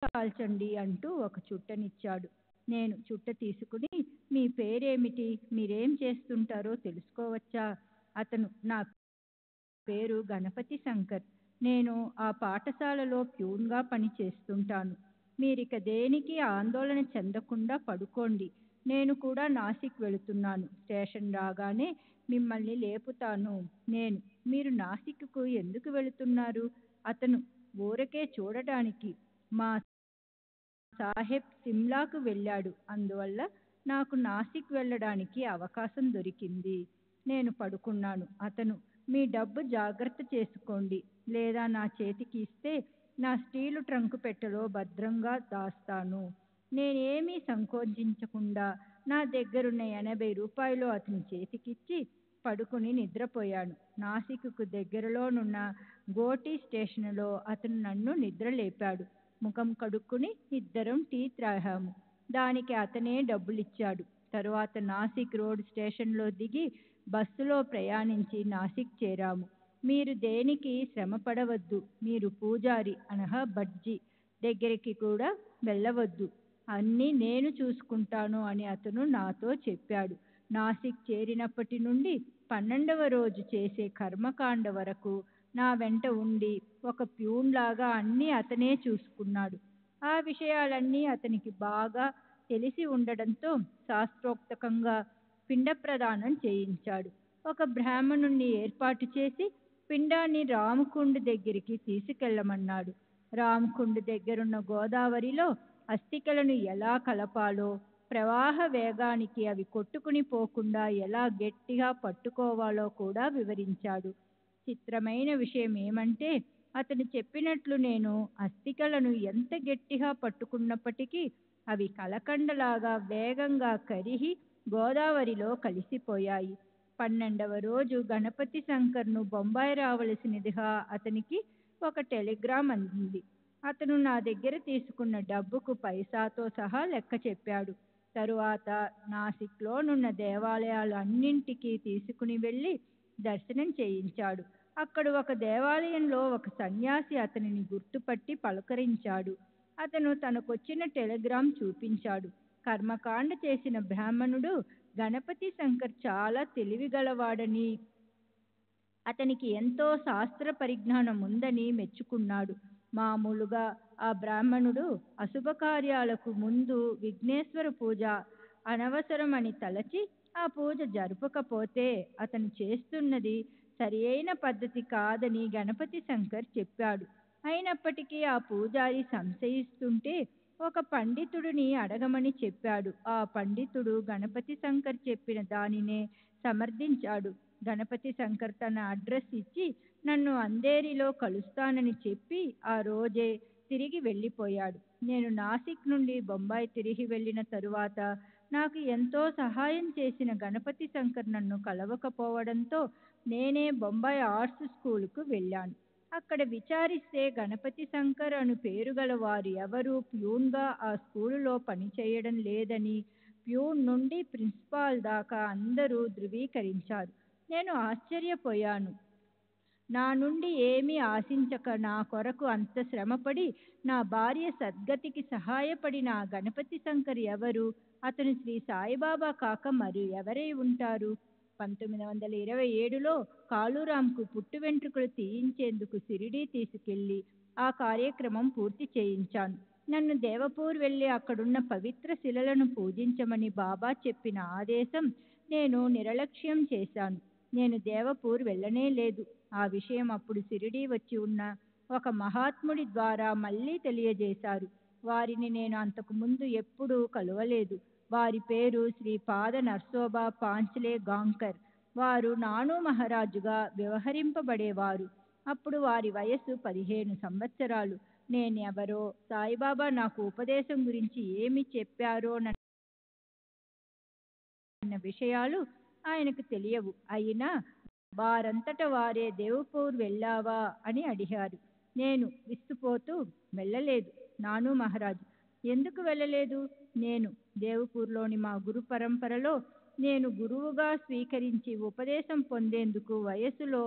కాల్చండి అంటూ ఒక చుట్టనిచ్చాడు. నేను చుట్ట తీసుకుని, మీ పేరేమిటి, మీరేం చేస్తుంటారో తెలుసుకోవచ్చా? అతను, నా పేరు గణపతి శంకర్. నేను ఆ పాఠశాలలో ప్యూన్గా పనిచేస్తుంటాను. మీరిక దేనికి ఆందోళన చెందకుండా పడుకోండి. నేను కూడా నాసిక్ వెళుతున్నాను. స్టేషన్ రాగానే మిమ్మల్ని లేపుతాను. నేను, మీరు నాసిక్కు ఎందుకు వెళుతున్నారు? అతను, ఊరకే చూడటానికి. మా సాహెబ్ సిమ్లాకు వెళ్ళాడు. అందువల్ల నాకు నాసిక్ వెళ్ళడానికి అవకాశం దొరికింది. నేను పడుకున్నాను. అతను, మీ డబ్బు జాగ్రత్త చేసుకోండి, లేదా నా చేతికి ఇస్తే నా స్టీలు ట్రంకు పెట్టెలో భద్రంగా దాస్తాను. నేనేమీ సంకోచించకుండా నా దగ్గరున్న 80 రూపాయలు అతని చేతికిచ్చి పడుకుని నిద్రపోయాను. నాసిక్కు దగ్గరలోనున్న గోటి స్టేషనులో అతను నన్ను నిద్రలేపాడు. ముఖం కడుక్కుని ఇద్దరం టీ త్రాగాము. దానికి అతనే డబ్బులిచ్చాడు. తరువాత నాసిక్ రోడ్ స్టేషన్లో దిగి బస్సులో ప్రయాణించి నాసిక్ చేరాము. మీరు దేనికి శ్రమపడవద్దు. మీరు పూజారి అనగా భట్జీ దగ్గరికి కూడా వెళ్ళవద్దు. అన్నీ నేను చూసుకుంటాను అని అతను నాతో చెప్పాడు. నాసిక్ చేరినప్పటి నుండి 12వ రోజు చేసే కర్మకాండ వరకు నా వెంట ఉండి ఒక ప్యూన్ లాగా అన్నీ అతనే చూసుకున్నాడు. ఆ విషయాలన్నీ అతనికి బాగా తెలిసి ఉండడంతో శాస్త్రోక్తంగా పిండ ప్రదానం చేయించాడు. ఒక బ్రాహ్మణుణ్ణి ఏర్పాటు చేసి పిండాన్ని రామకుండ్ దగ్గరికి తీసుకెళ్ళమన్నాడు. రామకుండ్ దగ్గరున్న గోదావరిలో అస్థికలను ఎలా కలపాలో, ప్రవాహ వేగానికి అవి కొట్టుకుని పోకుండా ఎలా గట్టిగా పట్టుకోవాలో కూడా వివరించాడు. చిత్రమైన విషయం ఏమంటే, అతను చెప్పినట్లు నేను అస్థికలను ఎంత గట్టిగా పట్టుకున్నప్పటికీ అవి కలకండలాగా వేగంగా కరిగి గోదావరిలో కలిసిపోయాయి. 12వ రోజు గణపతి శంకర్ను బొంబాయి రావలసినదిగా అతనికి ఒక టెలిగ్రామ్ అందింది. అతను నా దగ్గర తీసుకున్న డబ్బుకు పైసాతో సహా లెక్క చెప్పాడు. తరువాత నాసిక్లోనున్న దేవాలయాలు అన్నింటికీ తీసుకుని వెళ్ళి దర్శనం చేయించాడు. అక్కడ ఒక దేవాలయంలో ఒక సన్యాసి అతనిని గుర్తుపట్టి పలకరించాడు. అతను తనకొచ్చిన టెలిగ్రామ్ చూపించాడు. కర్మకాండ చేసిన బ్రాహ్మణుడు గణపతి శంకర్ చాలా తెలివిగలవాడని, అతనికి ఎంతో శాస్త్ర పరిజ్ఞానం ఉందని మెచ్చుకున్నాడు. మామూలుగా ఆ బ్రాహ్మణుడు అశుభకార్యాలకు ముందు విఘ్నేశ్వర పూజ అనవసరమని తలచి ఆ పూజ జరపకపోతే అతను చేస్తున్నది సరి అయిన పద్ధతి కాదని గణపతి శంకర్ చెప్పాడు. అయినప్పటికీ ఆ పూజారి సంశయిస్తుంటే ఒక పండితుడిని అడగమని చెప్పాడు. ఆ పండితుడు గణపతి శంకర్ చెప్పిన దానినే సమర్థించాడు. గణపతి శంకర్ తన అడ్రస్ ఇచ్చి నన్ను అంధేరిలో కలుస్తానని చెప్పి ఆ రోజే తిరిగి వెళ్ళిపోయాడు. నేను నాసిక్ నుండి బొంబాయి తిరిగి వెళ్ళిన తరువాత నాకు ఎంతో సహాయం చేసిన గణపతి శంకర్ నన్ను కలవకపోవడంతో నేనే బొంబాయి ఆర్ట్స్ స్కూలుకు వెళ్ళాను. అక్కడ విచారిస్తే గణపతి శంకర్ అను పేరు గల వారు ఎవరూ ప్యూన్గా ఆ స్కూలులో పనిచేయడం లేదని ప్యూన్ నుండి ప్రిన్సిపాల్ దాకా అందరూ ధృవీకరించారు. నేను ఆశ్చర్యపోయాను. నా నుండి ఏమీ ఆశించక నా కొరకు అంత శ్రమపడి నా భార్య సద్గతికి సహాయపడిన ఆ గణపతి శంకర్ ఎవరు? అతను శ్రీ సాయిబాబా కాక మరి ఎవరై ఉంటారు? 1927లో కాళూరాంకు పుట్టు వెంట్రుకలు తీయించేందుకు షిరిడీ తీసుకెళ్లి ఆ కార్యక్రమం పూర్తి చేయించాను. నన్ను దేవపూర్ వెళ్ళి అక్కడున్న పవిత్ర శిలలను పూజించమని బాబా చెప్పిన ఆదేశం నేను నిర్లక్ష్యం చేశాను. నేను దేవపూర్ వెళ్ళనే లేదు. ఆ విషయం అప్పుడు షిరిడీ వచ్చి ఉన్న ఒక మహాత్ముడి ద్వారా మళ్ళీ తెలియజేశారు. వారిని నేను అంతకు ముందు ఎప్పుడూ కలవలేదు. వారి పేరు శ్రీపాద నర్సోబా పాంచ్లే గాంకర్. వారు నాను మహారాజుగా వ్యవహరింపబడేవారు. అప్పుడు వారి వయస్సు 15 సంవత్సరాలు. నేనెవరో, సాయిబాబా నాకు ఉపదేశం గురించి ఏమి చెప్పారో అన్న విషయాలు ఆయనకు తెలియవు. అయినా వారంతట వారే దేవపూర్ వెళ్ళావా అని అడిగారు. నేను విస్తుపోతూ, వెళ్ళలేదు నాను మహారాజ్. ఎందుకు వెళ్ళలేదు? నేను దేవపూర్లోని మా గురు పరంపరలో నేను గురువుగా స్వీకరించి ఉపదేశం పొందేందుకు వయస్సులో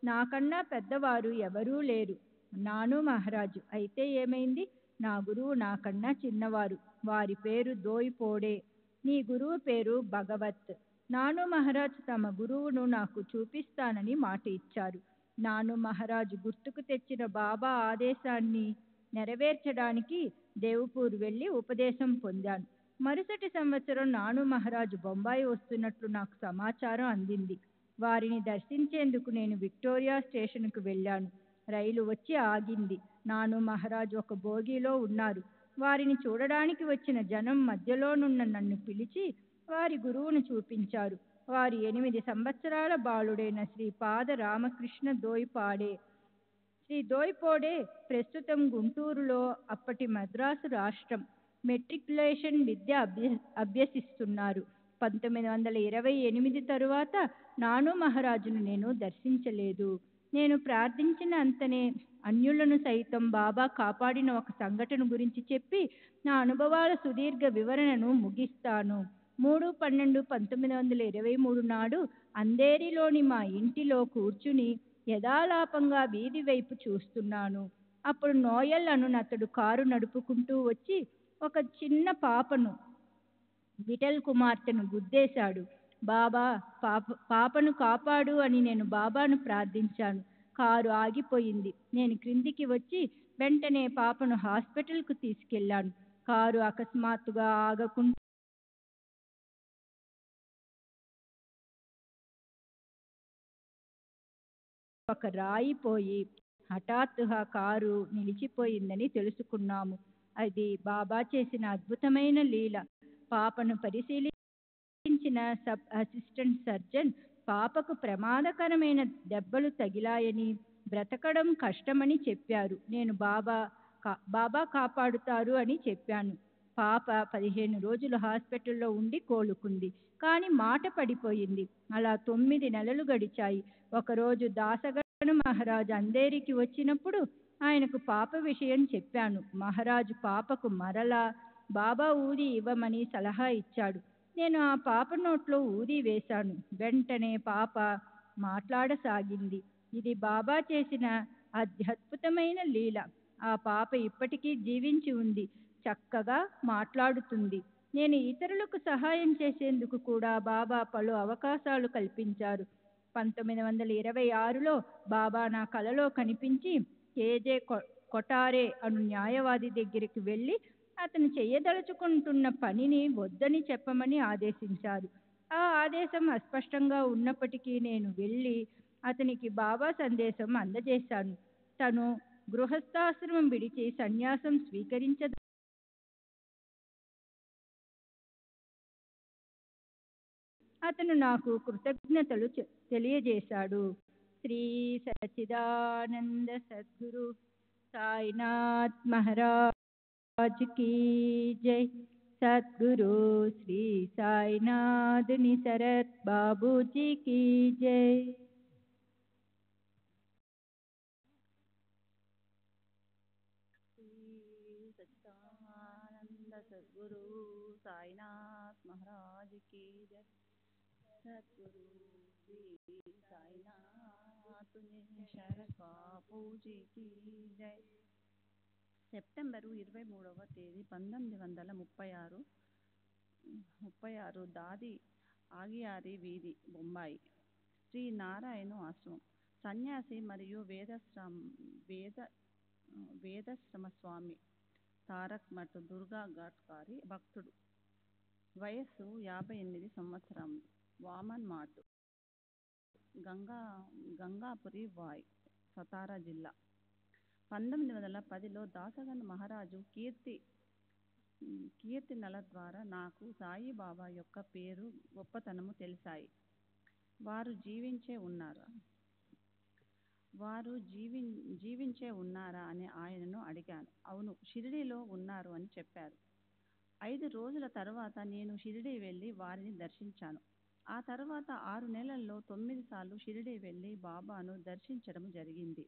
నాకన్నా పెద్దవారు ఎవరూ లేరు. నాను మహారాజు. అయితే ఏమైంది? నా గురువు నాకన్నా చిన్నవారు. వారి పేరు దోయిపోడే. నీ గురువు పేరు భగవత్. నాను మహారాజ్ తమ గురువును నాకు చూపిస్తానని మాట ఇచ్చారు. నాను మహారాజు గుర్తుకు తెచ్చిన బాబా ఆదేశాన్ని నెరవేర్చడానికి దేవపూర్ వెళ్ళి ఉపదేశం పొందాను. మరుసటి సంవత్సరం నాను మహారాజు బొంబాయి వస్తున్నట్లు నాకు సమాచారం అందింది. వారిని దర్శించేందుకు నేను విక్టోరియా స్టేషన్కు వెళ్ళాను. రైలు వచ్చి ఆగింది. నాను మహారాజు ఒక బోగీలో ఉన్నారు. వారిని చూడడానికి వచ్చిన జనం మధ్యలోనున్న నన్ను పిలిచి వారి గురువును చూపించారు. వారి 8 సంవత్సరాల బాలుడైన శ్రీపాద రామకృష్ణ దోయిపాడే. శ్రీ దోయిపోడే ప్రస్తుతం గుంటూరులో, అప్పటి మద్రాసు రాష్ట్రం, మెట్రికులేషన్ విద్య అభ్యసిస్తున్నారు. 1928 తరువాత నాను మహారాజును నేను దర్శించలేదు. నేను ప్రార్థించిన అంతనే అన్యులను సైతం బాబా కాపాడిన ఒక సంఘటన గురించి చెప్పి నా అనుభవాల సుదీర్ఘ వివరణను ముగిస్తాను. 3/12/1923 నాడు అంధేరిలోని మా ఇంటిలో కూర్చుని యథాలాపంగా వీధి వైపు చూస్తున్నాను. అప్పుడు నోయల్ అనునతడు కారు నడుపుకుంటూ వచ్చి ఒక చిన్న పాపను, విఠల్ కుమార్తెను గుద్దేశాడు. బాబా, పాపను కాపాడు అని నేను బాబాను ప్రార్థించాను. కారు ఆగిపోయింది. నేను క్రిందికి వచ్చి వెంటనే పాపను హాస్పిటల్కు తీసుకెళ్లాను. కారు అకస్మాత్తుగా ఆగకుండా ఒక రాయిపోయి హఠాత్తుగా కారు నిలిచిపోయిందని తెలుసుకున్నాము. అది బాబా చేసిన అద్భుతమైన లీల. పాపను పరిశీలించిన సబ్ అసిస్టెంట్ సర్జన్ పాపకు ప్రమాదకరమైన దెబ్బలు తగిలాయని, బ్రతకడం కష్టమని చెప్పారు. నేను బాబా కాపాడుతారు అని చెప్పాను. పాప 15 రోజులు హాస్పిటల్లో ఉండి కోలుకుంది. కానీ మాట పడిపోయింది. అలా 9 నెలలు గడిచాయి. ఒకరోజు దాసగణు మహారాజు అంధేరికి వచ్చినప్పుడు ఆయనకు పాప విషయం చెప్పాను. మహారాజు పాపకు మరలా బాబా ఊది ఇవ్వమని సలహా ఇచ్చాడు. నేను ఆ పాప నోట్లో ఊది వేశాను. వెంటనే పాప మాట్లాడసాగింది. ఇది బాబా చేసిన అత్యద్భుతమైన లీల. ఆ పాప ఇప్పటికీ జీవించి ఉంది. చక్కగా మాట్లాడుతుంది. నేను ఇతరులకు సహాయం చేసేందుకు కూడా బాబా పలు అవకాశాలు కల్పించారు. 1926లో బాబా నా కలలో కనిపించి కేజే కొటారే అను న్యాయవాది దగ్గరికి వెళ్ళి అతను చేయదలుచుకుంటున్న పనిని వద్దని చెప్పమని ఆదేశించారు. ఆ ఆదేశం అస్పష్టంగా ఉన్నప్పటికీ నేను వెళ్ళి అతనికి బాబా సందేశం అందజేశాను. తను గృహస్థాశ్రమం విడిచి సన్యాసం స్వీకరించ అతను నాకు కృతజ్ఞతలు తెలియజేశాడు. శ్రీ సచ్చిదానంద సద్గురు సాయినాథ్ మహారాజ్ కీ జై. సద్గురు శ్రీ సాయినాథ్ నిసరత్ బాబూజీ కీ జై. సచ్చిదానంద సద్గురు సాయినాథ్ మహారాజ్ కీ జై. సద్గురు శ్రీ సాయినాథ్ నిసరత్ బాపూజీ కీ జై. సెప్టెంబరు 23వ తేదీ 1936 దాది ఆగియారి వీధి, బొంబాయి. శ్రీ నారాయణ ఆశ్రమం. సన్యాసి మరియు వేదాశ్రమ స్వామి తారక్ మఠ్ దుర్గా ఘాట్ గారి భక్తుడు. వయస్సు 58 సంవత్సరములు. వామన్ మాట్, గంగాపురి వాయ్, సతారా జిల్లా. 1910లో దాసగణు మహారాజు కీర్తనల ద్వారా నాకు సాయిబాబా యొక్క పేరు, గొప్పతనము తెలిసాయి. వారు జీవించే ఉన్నారా అని ఆయనను అడిగాను. అవును, షిరిడీలో ఉన్నారు అని చెప్పారు. 5 రోజుల తర్వాత నేను షిరిడీ వెళ్ళి వారిని దర్శించాను. ఆ తర్వాత 6 నెలల్లో 9 సార్లు షిరిడీ వెళ్ళి బాబాను దర్శించడం జరిగింది.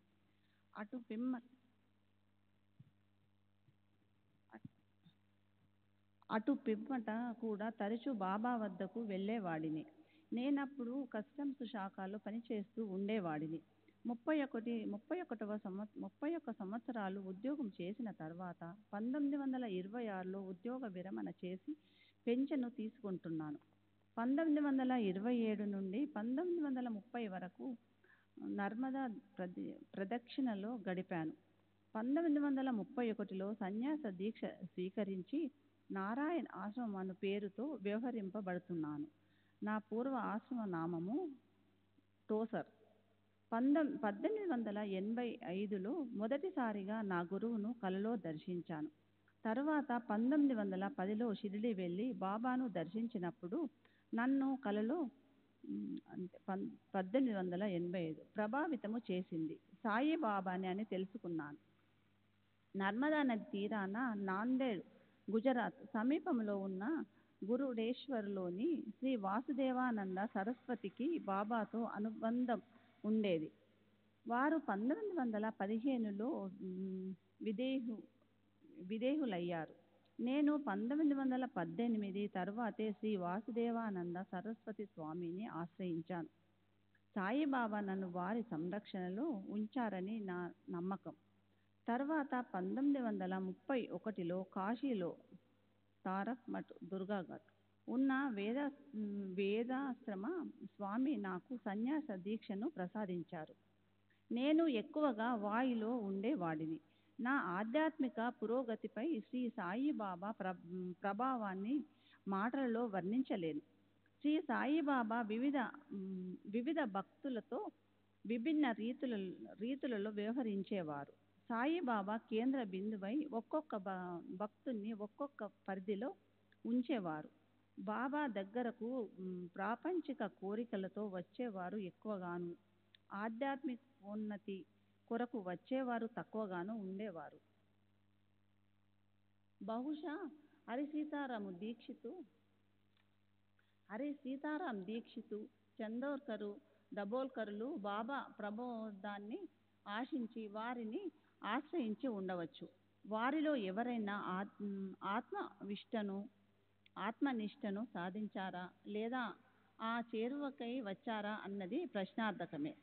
అటు పిమ్మట కూడా తరచూ బాబా వద్దకు వెళ్ళేవాడిని. నేనప్పుడు కస్టమ్స్ శాఖలో పనిచేస్తూ ఉండేవాడిని. 31 సంవత్సరాలు ఉద్యోగం చేసిన తర్వాత 1926లో ఉద్యోగ విరమణ చేసి పెన్షను తీసుకుంటున్నాను. 1927 నుండి 1930 వరకు నర్మదా ప్రదక్షిణలో గడిపాను. 1931లో సన్యాస దీక్ష స్వీకరించి నారాయణ్ ఆశ్రమం అను పేరుతో వ్యవహరింపబడుతున్నాను. నా పూర్వ ఆశ్రమ నామము టోసర్. 1885లో మొదటిసారిగా నా గురువును కలలో దర్శించాను. తర్వాత 1910లో షిరిడి వెళ్ళి బాబాను దర్శించినప్పుడు నన్ను కలలో 1885 ప్రభావితము చేసింది సాయిబాబాని అని తెలుసుకున్నాను. నర్మదా నది తీరాన నాందేడ్, గుజరాత్ సమీపంలో ఉన్న గురుడేశ్వర్లోని శ్రీ వాసుదేవానంద సరస్వతికి బాబాతో అనుబంధం ఉండేది. వారు 1915లో విదేహులయ్యారు. నేను 1918 తరువాతే శ్రీ వాసుదేవానంద సరస్వతి స్వామిని ఆశ్రయించాను. సాయిబాబా నన్ను వారి సంరక్షణలో ఉంచారని నా నమ్మకం. తర్వాత 1931లో కాశీలో తారక్ మఠ్, దుర్గాఘట్ ఉన్న వేదాశ్రమ స్వామి నాకు సన్యాస దీక్షను ప్రసాదించారు. నేను ఎక్కువగా వాయిలో ఉండేవాడిని. నా ఆధ్యాత్మిక పురోగతిపై శ్రీ సాయిబాబా ప్రభావాన్ని మాటలలో వర్ణించలేను. శ్రీ సాయిబాబా వివిధ భక్తులతో విభిన్న రీతులలో వ్యవహరించేవారు. సాయిబాబా కేంద్ర బిందువై ఒక్కొక్క భక్తుని ఒక్కొక్క పరిధిలో ఉంచేవారు. బాబా దగ్గరకు ప్రాపంచిక కోరికలతో వచ్చేవారు ఎక్కువగాను, ఆధ్యాత్మికోన్నతి కొరకు వచ్చేవారు తక్కువగాను ఉండేవారు. బహుశా హరి సీతారాం దీక్షితు, చందోర్కరు, దబోల్కరులు బాబా ప్రబోధాన్ని ఆశించి వారిని ఆశ్రయించి ఉండవచ్చు. వారిలో ఎవరైనా ఆత్మనిష్టను సాధించారా లేదా ఆ చేరువకై వచ్చారా అన్నది ప్రశ్నార్థకమే.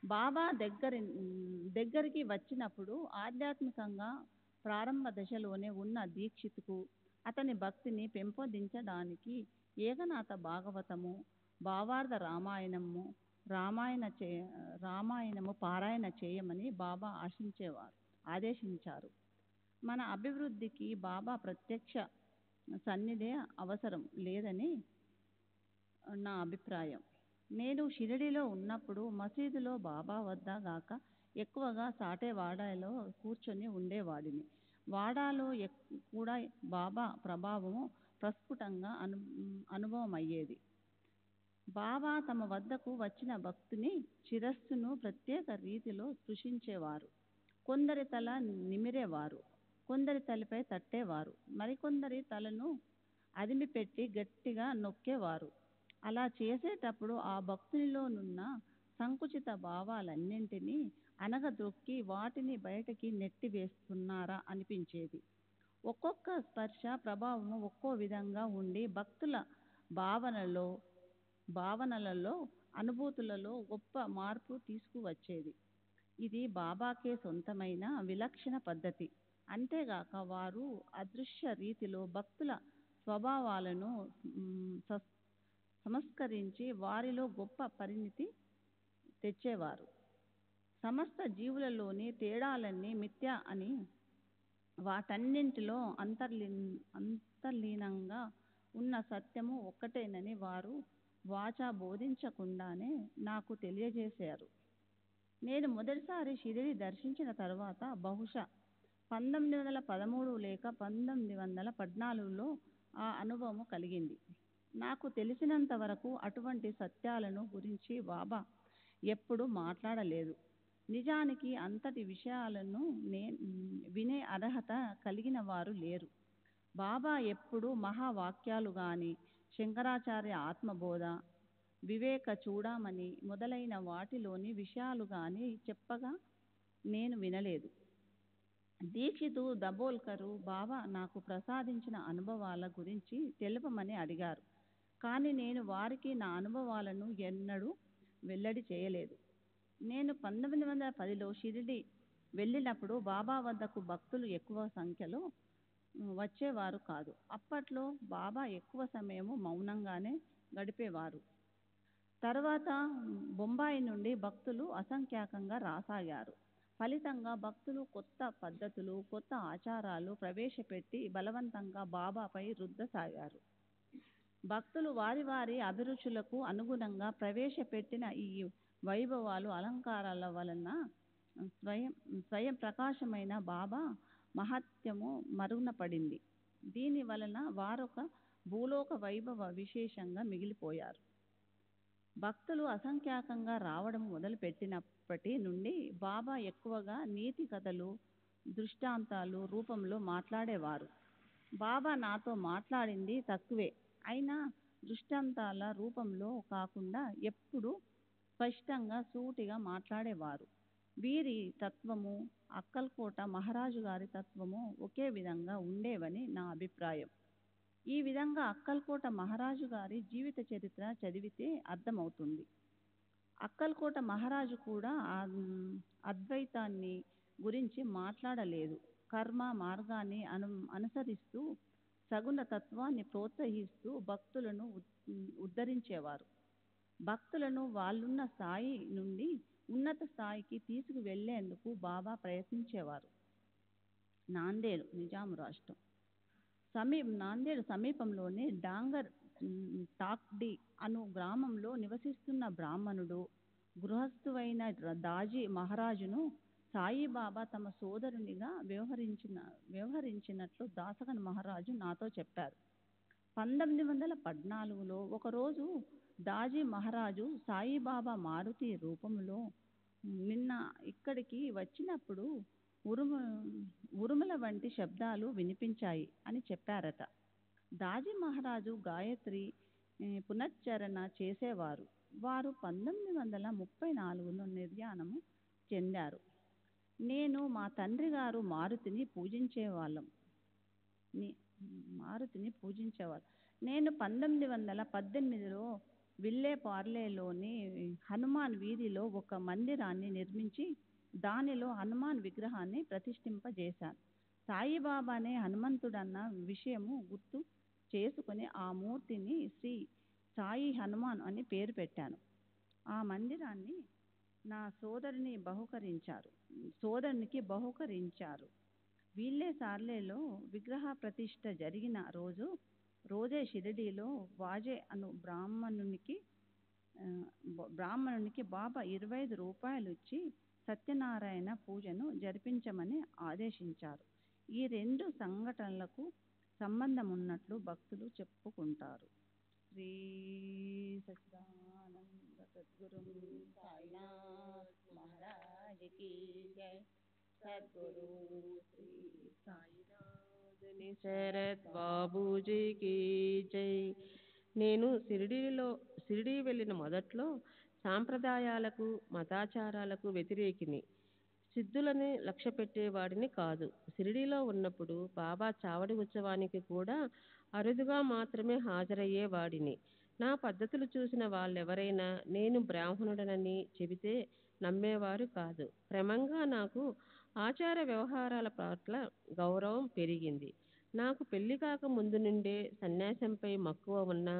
బాబా దగ్గరికి వచ్చినప్పుడు ఆధ్యాత్మికంగా ప్రారంభ దశలోనే ఉన్న దీక్షితుకు అతని భక్తిని పెంపొందించడానికి ఏకనాథ భాగవతము, భావార్థ రామాయణము పారాయణ చేయమని బాబా ఆదేశించారు. మన అభివృద్ధికి బాబా ప్రత్యక్ష సన్నిధే అవసరం లేదని నా అభిప్రాయం. నేను షిరిడిలో ఉన్నప్పుడు మసీదులో బాబా వద్ద గాక ఎక్కువగా సాటేవాడలో కూర్చొని ఉండేవాడిని. వాడాలో కూడా బాబా ప్రభావము ప్రస్ఫుటంగా అనుభవమయ్యేది. బాబా తమ వద్దకు వచ్చిన భక్తుని శిరస్సును ప్రత్యేక రీతిలో స్పృశించేవారు. కొందరి తల నిమిరేవారు, కొందరి తలపై తట్టేవారు, మరికొందరి తలను అదిమిపెట్టి గట్టిగా నొక్కేవారు. అలా చేసేటప్పుడు ఆ భక్తునిలోనున్న సంకుచిత భావాలన్నింటినీ అనగదొక్కి వాటిని బయటికి నెట్టివేస్తున్నారా అనిపించేది. ఒక్కొక్క స్పర్శ ప్రభావము ఒక్కో విధంగా ఉండి భక్తుల భావనలలో అనుభూతులలో గొప్ప మార్పు తీసుకువచ్చేది. ఇది బాబాకే సొంతమైన విలక్షణ పద్ధతి. అంతేగాక వారు అదృశ్య రీతిలో భక్తుల స్వభావాలను సంస్కరించి వారిలో గొప్ప పరిణితి తెచ్చేవారు. సమస్త జీవులలోని తేడాలన్నీ మిథ్య అని, వాటన్నింటిలో అంతర్లీనంగా ఉన్న సత్యము ఒక్కటేనని వారు వాచా బోధించకుండానే నాకు తెలియజేశారు. నేను మొదటిసారి షిరిడి దర్శించిన తర్వాత బహుశా 1913 లేక 1914లో ఆ అనుభవము కలిగింది. నాకు తెలిసినంత వరకు అటువంటి సత్యాలను గురించి బాబా ఎప్పుడూ మాట్లాడలేదు. నిజానికి అంతటి విషయాలను వినే అర్హత కలిగిన వారు లేరు. బాబా ఎప్పుడూ మహావాక్యాలు గాని, శంకరాచార్య ఆత్మబోధ, వివేక చూడామణి మొదలైన వాటిలోని విషయాలు గాని చెప్పగా నేను వినలేదు. దీక్షితు, దబోల్కరు బాబా నాకు ప్రసాదించిన అనుభవాల గురించి తెలుపమని అడిగారు. కానీ నేను వారికి నా అనుభవాలను ఎన్నడూ వెల్లడి చేయలేదు. నేను 1910లో షిరిడి వెళ్ళినప్పుడు బాబా వద్దకు భక్తులు ఎక్కువ సంఖ్యలో వచ్చేవారు కాదు. అప్పట్లో బాబా ఎక్కువ సమయము మౌనంగానే గడిపేవారు. తర్వాత బొంబాయి నుండి భక్తులు అసంఖ్యాకంగా రాసాగారు. ఫలితంగా భక్తులు కొత్త పద్ధతులు, కొత్త ఆచారాలు ప్రవేశపెట్టి బలవంతంగా బాబాపై రుద్దసాగారు. భక్తులు వారి వారి అభిరుచులకు అనుగుణంగా ప్రవేశపెట్టిన ఈ వైభవాలు, అలంకారాల వలన స్వయం స్వయం ప్రకాశమైన బాబా మహత్యము మరుగున పడింది. దీని వలన వారొక భూలోక వైభవ విశేషంగా మిగిలిపోయారు. భక్తులు అసంఖ్యాకంగా రావడం మొదలుపెట్టినప్పటి నుండి బాబా ఎక్కువగా నీతి కథలు, దృష్టాంతాలు రూపంలో మాట్లాడేవారు. బాబా నాతో మాట్లాడింది తక్కువే అయినా దృష్టాంతాల రూపంలో కాకుండా ఎప్పుడూ స్పష్టంగా, సూటిగా మాట్లాడేవారు. వీరి తత్వము, అక్కల్కోట మహారాజు గారి తత్వము ఒకే విధంగా ఉండేవని నా అభిప్రాయం. ఈ విధంగా అక్కల్కోట మహారాజు గారి జీవిత చరిత్ర చదివితే అర్థమవుతుంది. అక్కల్కోట మహారాజు కూడా అద్వైతాన్ని గురించి మాట్లాడలేదు. కర్మ మార్గాన్ని అనుసరిస్తూ సగుణ తత్వాన్ని ప్రోత్సహిస్తూ భక్తులను ఉద్ధరించేవారు. భక్తులను వాళ్ళున్న స్థాయి నుండి ఉన్నత స్థాయికి తీసుకువెళ్లేందుకు బాబా ప్రయత్నించేవారు. నాందేడ్, నిజాం రాష్ట్రం నాందేడ్ సమీపంలోని డాంగర్ టాక్డి అను గ్రామంలో నివసిస్తున్న బ్రాహ్మణుడు, గృహస్థువైన దాజీ మహారాజును సాయిబాబా తమ సోదరునిగా వ్యవహరించినట్లు దాసగన్ మహారాజు నాతో చెప్పారు. 1914లో ఒకరోజు దాజీ మహారాజు సాయిబాబా మారుతి రూపంలో నిన్న ఇక్కడికి వచ్చినప్పుడు ఉరుముల వంటి శబ్దాలు వినిపించాయి అని చెప్పారట. దాజీ మహారాజు గాయత్రి పునశ్చరణ చేసేవారు. వారు 1934లో నిర్యాణము చెందారు. నేను మా తండ్రి గారు మారుతిని పూజించేవారు. నేను 1918లో విల్లేపార్లేలోని హనుమాన్ వీధిలో ఒక మందిరాన్ని నిర్మించి దానిలో హనుమాన్ విగ్రహాన్ని ప్రతిష్ఠింపజేశాను. సాయిబాబానే హనుమంతుడన్న విషయము గుర్తు చేసుకుని ఆ మూర్తిని శ్రీ సాయి హనుమాన్ అని పేరు పెట్టాను. ఆ మందిరాన్ని నా సోదరునికి బహుకరించారు. విల్లేపార్లేలో విగ్రహ ప్రతిష్ఠ జరిగిన రోజే షిరిడీలో వాజే అను బ్రాహ్మణునికి బాబా 25 రూపాయలు ఇచ్చి సత్యనారాయణ పూజను జరిపించమని ఆదేశించారు. ఈ రెండు సంఘటనలకు సంబంధమున్నట్లు భక్తులు చెప్పుకుంటారు. శ్రీ సచ్చిదానంద సద్గురు సాయినాథ్ మహారాజ్ కీ జై. సద్గురు శ్రీ సాయినాథ్ శరత్ బాబూజీకి జై. నేను షిరిడీ వెళ్ళిన మొదట్లో సాంప్రదాయాలకు, మతాచారాలకు వ్యతిరేకిని, సిద్ధులని లక్ష్య పెట్టేవాడిని కాదు. షిరిడీలో ఉన్నప్పుడు బాబా చావడి ఉత్సవానికి కూడా అరుదుగా మాత్రమే హాజరయ్యేవాడిని. నా పద్ధతులు చూసిన వాళ్ళెవరైనా నేను బ్రాహ్మణుడనని చెబితే నమ్మేవారు కాదు. క్రమంగా నాకు ఆచార వ్యవహారాల పట్ల గౌరవం పెరిగింది. నాకు పెళ్లి కాక ముందు నుండే సన్యాసంపై మక్కువ ఉన్నా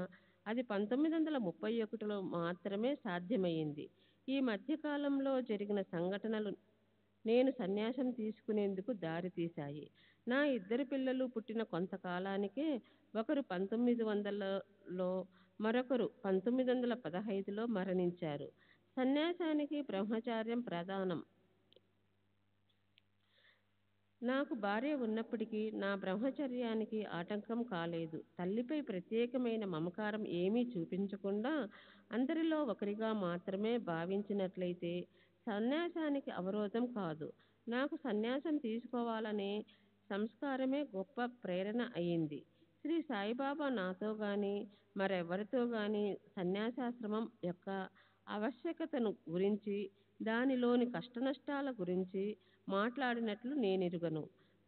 అది 1931లో మాత్రమే సాధ్యమయ్యింది. ఈ మధ్యకాలంలో జరిగిన సంఘటనలు నేను సన్యాసం తీసుకునేందుకు దారితీశాయి. నా 2 పిల్లలు పుట్టిన కొంతకాలానికే ఒకరు 1900లో, మరొకరు 1915లో మరణించారు. సన్యాసానికి బ్రహ్మచర్యం ప్రధానం. నాకు భార్య ఉన్నప్పటికీ నా బ్రహ్మచర్యానికి ఆటంకం కాలేదు. తల్లిపై ప్రత్యేకమైన మమకారం ఏమీ చూపించకుండా అందరిలో ఒకరిగా మాత్రమే భావించినట్లయితే సన్యాసానికి అవరోధం కాదు. నాకు సన్యాసం తీసుకోవాలనే సంస్కారమే గొప్ప ప్రేరణ అయింది. శ్రీ సాయిబాబా నాతో గాని మరెవరితో గాని సన్యాసాశ్రమం యొక్క ఆవశ్యకతను గురించి, దానిలోని కష్టనష్టాల గురించి మాట్లాడినట్లు నేనెరుగను.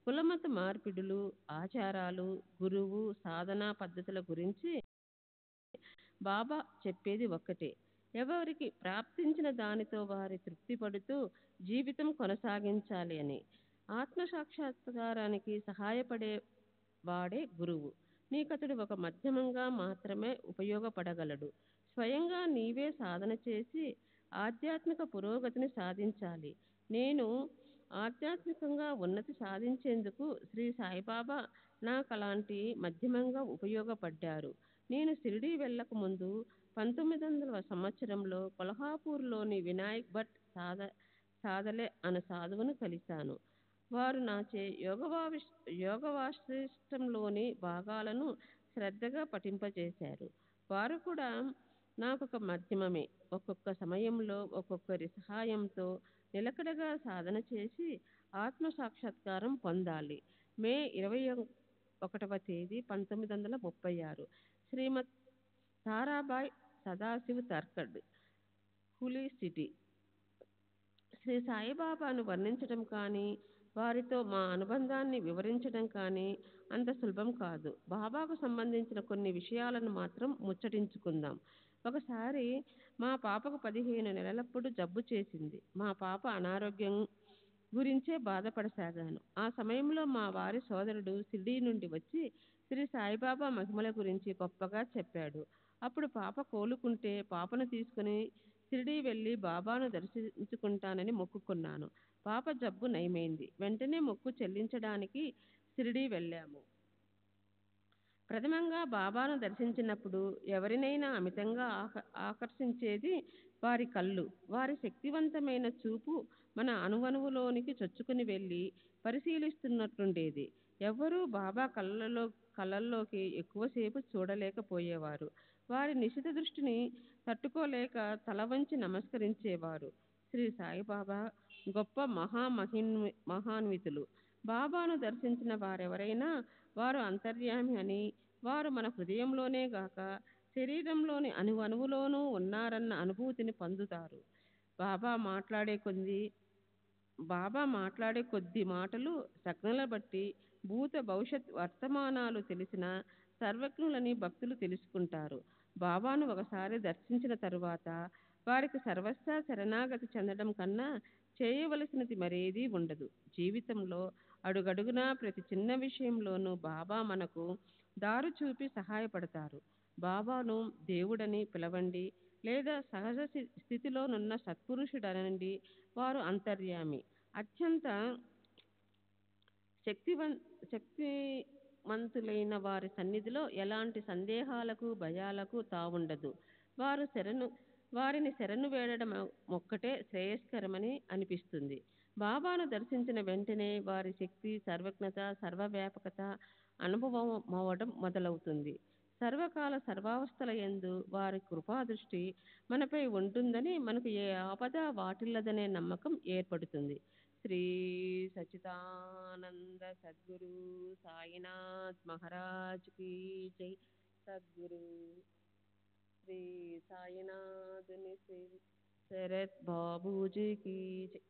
కులమత మార్పిడులు, ఆచారాలు, గురువు, సాధనా పద్ధతుల గురించి బాబా చెప్పేది ఒక్కటే. ఎవరికి ప్రాప్తించిన దానితో వారి తృప్తి పడుతూ జీవితం కొనసాగించాలి అని. ఆత్మసాక్షాత్కారానికి సహాయపడే వాడే గురువు. నీకతడు ఒక మాధ్యమంగా మాత్రమే ఉపయోగపడగలడు. స్వయంగా నీవే సాధన చేసి ఆధ్యాత్మిక పురోగతిని సాధించాలి. నేను ఆధ్యాత్మికంగా ఉన్నతి సాధించేందుకు శ్రీ సాయిబాబా నాకు అలాంటి మాధ్యమంగా ఉపయోగపడ్డారు. నేను షిరిడీ వెళ్ళక ముందు 1900వ సంవత్సరంలో కొల్హాపూర్లోని వినాయక్ భట్ సాదలే అనే సాధువును కలిశాను. వారు నాచే యోగవాసిష్టంలోని భాగాలను శ్రద్ధగా పఠింపజేశారు. వారు కూడా నాకొక మాధ్యమమే. ఒక్కొక్క సమయంలో ఒక్కొక్కరి సహాయంతో నిలకడగా సాధన చేసి ఆత్మ సాక్షాత్కారం పొందాలి. మే 21వ తేదీ 1936 శ్రీమత్ తారాబాయ్ సదాశివ్ తర్కడ్, హులీ సిటీ. శ్రీ సాయిబాబాను వర్ణించడం కానీ వారితో మా అనుబంధాన్ని వివరించడం కానీ అంత సులభం కాదు. బాబాకు సంబంధించిన కొన్ని విషయాలను మాత్రం ముచ్చటించుకుందాం. ఒకసారి మా పాపకు 15 నెలలప్పుడు జబ్బు చేసింది. మా పాప అనారోగ్యం గురించే బాధపడసాగాను. ఆ సమయంలో మా వారి సోదరుడు షిరిడీ నుండి వచ్చి శ్రీ సాయిబాబా మహిమల గురించి గొప్పగా చెప్పాడు. అప్పుడు పాప కోలుకుంటే పాపను తీసుకుని షిరిడీ వెళ్ళి బాబాను దర్శించుకుంటానని మొక్కుకున్నాను. పాప జబ్బు నయమైంది. వెంటనే మొక్కు చెల్లించడానికి షిరిడీ వెళ్ళాము. ప్రథమంగా బాబాను దర్శించినప్పుడు ఎవరినైనా అమితంగా ఆకర్షించేది వారి కళ్ళు. వారి శక్తివంతమైన చూపు మన అణువణువులోనికి చొచ్చుకుని వెళ్ళి పరిశీలిస్తున్నట్టుండేది. ఎవ్వరూ బాబా కళ్ళల్లోకి ఎక్కువసేపు చూడలేకపోయేవారు. వారి నిశిత దృష్టిని తట్టుకోలేక తల వంచి నమస్కరించేవారు. శ్రీ సాయిబాబా గొప్ప మహాన్వితులు. బాబాను దర్శించిన వారెవరైనా వారు అంతర్యామి అని, వారు మన హృదయంలోనే గాక శరీరంలోని అణువణువులోనూ ఉన్నారన్న అనుభూతిని పొందుతారు. బాబా మాట్లాడే కొద్ది మాటలు సంజ్ఞల బట్టి భూత భవిష్యత్ వర్తమానాలు తెలిసిన సర్వజ్ఞులని భక్తులు తెలుసుకుంటారు. బాబాను ఒకసారి దర్శించిన తరువాత వారికి సర్వస్వ శరణాగతి చెందడం కన్నా చేయవలసినది మరేదీ ఉండదు. జీవితంలో అడుగడుగునా ప్రతి చిన్న విషయంలోనూ బాబా మనకు దారి చూపి సహాయపడతారు. బాబాను దేవుడని పిలవండి, లేదా సహజ స్థితిలోనున్న సత్పురుషుడనండి. వారు అంతర్యామి. అత్యంత శక్తిమంతులైన వారి సన్నిధిలో ఎలాంటి సందేహాలకు భయాలకు తావుండదు. వారిని శరణు వేడడం ఒక్కటే శ్రేయస్కరమని అనిపిస్తుంది. బాబాను దర్శించిన వెంటనే వారి శక్తి, సర్వజ్ఞత, సర్వవ్యాపకత అనుభవమవడం మొదలవుతుంది. సర్వకాల సర్వావస్థల యందు వారి కృపాదృష్టి మనపై ఉంటుందని, మనకు ఏ ఆపద వాటిల్లదనే నమ్మకం ఏర్పడుతుంది. శ్రీ సచ్చిదానంద సద్గురు సాయినాథ్ మహారాజ్ కీ జై. సద్గురు శ్రీ సాయినాథ్ శరత్ బాబూజీ కీ జై.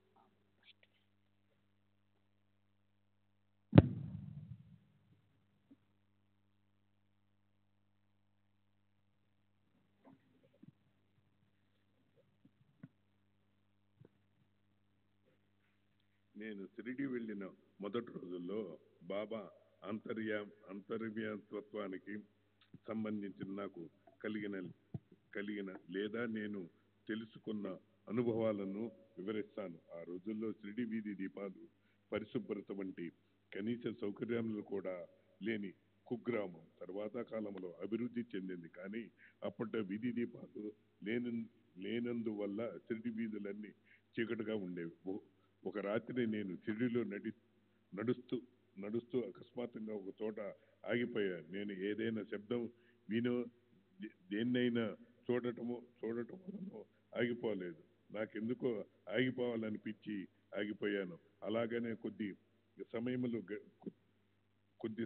నేను షిరిడి వెళ్ళిన మొదటి రోజుల్లో బాబా అంతర్యాత్వానికి సంబంధించిన నాకు కలిగిన లేదా నేను తెలుసుకున్న అనుభవాలను వివరిస్తాను. ఆ రోజుల్లో షిరిడి వీధి దీపాలు, పరిశుభ్రత వంటి కనీస సౌకర్యాలు కూడా లేని కుగ్రామం తర్వాత కాలంలో అభివృద్ధి చెందింది. కానీ అప్పటి వీధి దీపాలు లేనందువల్ల షిరిడి వీధులన్నీ చీకటిగా ఉండేవి. ఒక రాత్రి నేను షిరిడిలో నడుస్తూ అకస్మాత్తుగా ఒక చోట ఆగిపోయాను. నేను ఏదైనా శబ్దం వినో దేన్నైనా చూడటమో ఆగిపోలేదు. నాకెందుకో ఆగిపోవాలనిపించి ఆగిపోయాను. అలాగనే కొద్ది